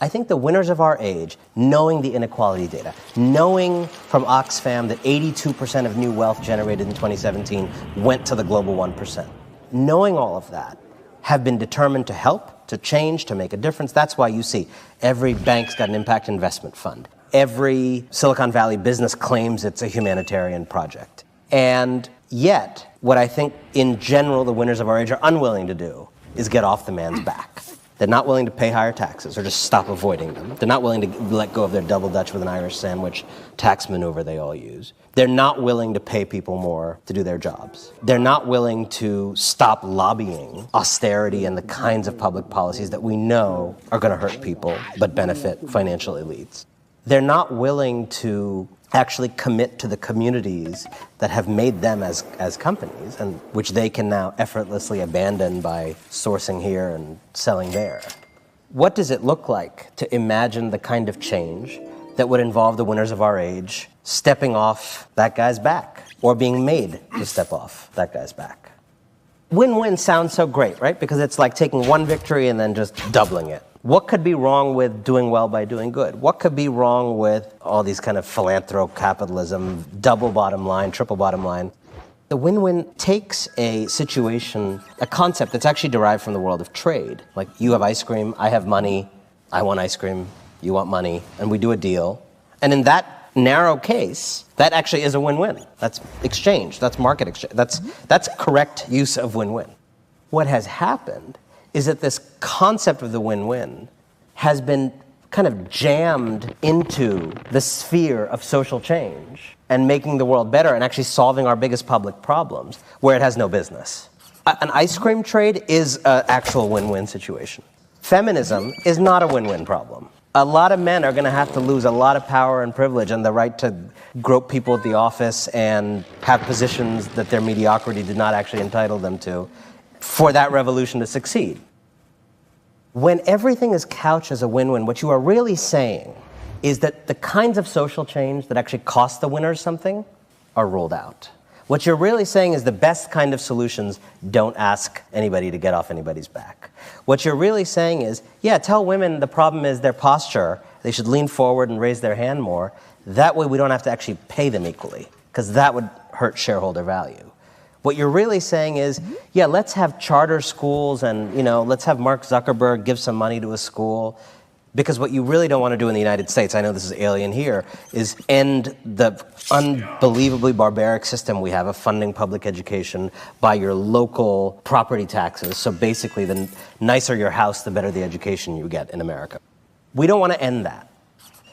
I think the winners of our age, knowing the inequality data, knowing from Oxfam that 82% of new wealth generated in 2017 went to the global 1%, knowing all of that, have been determined to help, to change, to make a difference. That's why you see every bank's got an impact investment fund. Every Silicon Valley business claims it's a humanitarian project. And yet, what I think in general the winners of our age are unwilling to do is get off the man's back. They're not willing to pay higher taxes or just stop avoiding them. They're not willing to let go of their double Dutch with an Irish sandwich tax maneuver they all use. They're not willing to pay people more to do their jobs. They're not willing to stop lobbying austerity and the kinds of public policies that we know are going to hurt people but benefit financial elites. They're not willing to actually commit to the communities that have made them as companies, and which they can now effortlessly abandon by sourcing here and selling there. What does it look like to imagine the kind of change that would involve the winners of our age stepping off that guy's back or being made to step off that guy's back? Win-win sounds so great, right? Because it's like taking one victory and then just doubling it. What could be wrong with doing well by doing good? What could be wrong with all these kind of philanthrocapitalism, double bottom line, triple bottom line? The win-win takes a situation, a concept that's actually derived from the world of trade. Like, you have ice cream, I have money, I want ice cream, you want money, and we do a deal. And in that narrow case, that actually is a win-win. That's exchange, that's market exchange, that's correct use of win-win. What has happened is that this concept of the win-win has been kind of jammed into the sphere of social change and making the world better and actually solving our biggest public problems where it has no business. An ice cream trade is an actual win-win situation. Feminism is not a win-win problem. A lot of men are going to have to lose a lot of power and privilege and the right to grope people at the office and have positions that their mediocrity did not actually entitle them to for that revolution to succeed. When everything is couched as a win-win, what you are really saying is that the kinds of social change that actually cost the winners something are ruled out. What you're really saying is the best kind of solutions don't ask anybody to get off anybody's back. What you're really saying is, yeah, tell women the problem is their posture. They should lean forward and raise their hand more. That way we don't have to actually pay them equally, because that would hurt shareholder value. What you're really saying is, yeah, let's have charter schools and, let's have Mark Zuckerberg give some money to a school. Because what you really don't want to do in the United States, I know this is alien here, is end the unbelievably barbaric system we have of funding public education by your local property taxes. So basically, the nicer your house, the better the education you get in America. We don't want to end that.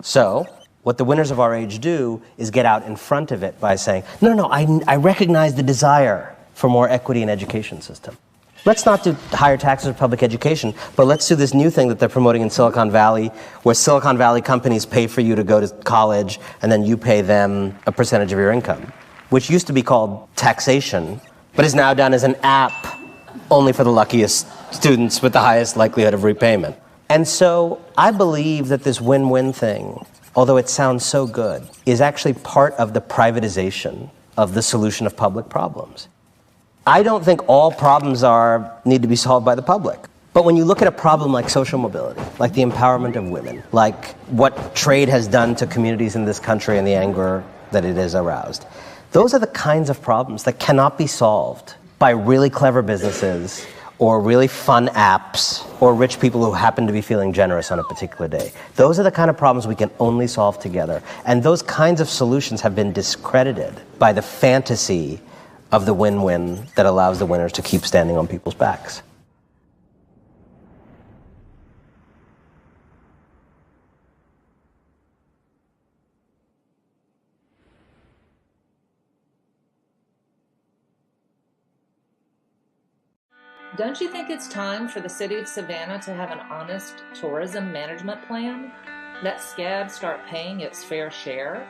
So what the winners of our age do is get out in front of it by saying, no, I recognize the desire for more equity in education system. Let's not do higher taxes or public education, but let's do this new thing that they're promoting in Silicon Valley, where Silicon Valley companies pay for you to go to college, and then you pay them a percentage of your income, which used to be called taxation, but is now done as an app only for the luckiest students with the highest likelihood of repayment. And so I believe that this win-win thing, although it sounds so good, is actually part of the privatization of the solution of public problems. I don't think all problems need to be solved by the public. But when you look at a problem like social mobility, like the empowerment of women, like what trade has done to communities in this country and the anger that it has aroused, those are the kinds of problems that cannot be solved by really clever businesses or really fun apps or rich people who happen to be feeling generous on a particular day. Those are the kind of problems we can only solve together. And those kinds of solutions have been discredited by the fantasy of the win-win that allows the winners to keep standing on people's backs. Don't you think it's time for the city of Savannah to have an honest tourism management plan? Let scabs start paying its fair share?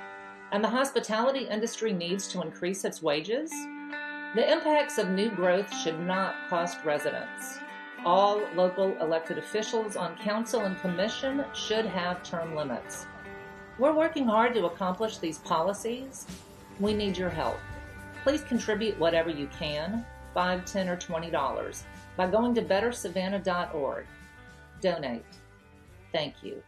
And the hospitality industry needs to increase its wages? The impacts of new growth should not cost residents. All local elected officials on council and commission should have term limits. We're working hard to accomplish these policies. We need your help. Please contribute whatever you can, $5, $10, or $20, by going to bettersavannah.org. Donate. Thank you.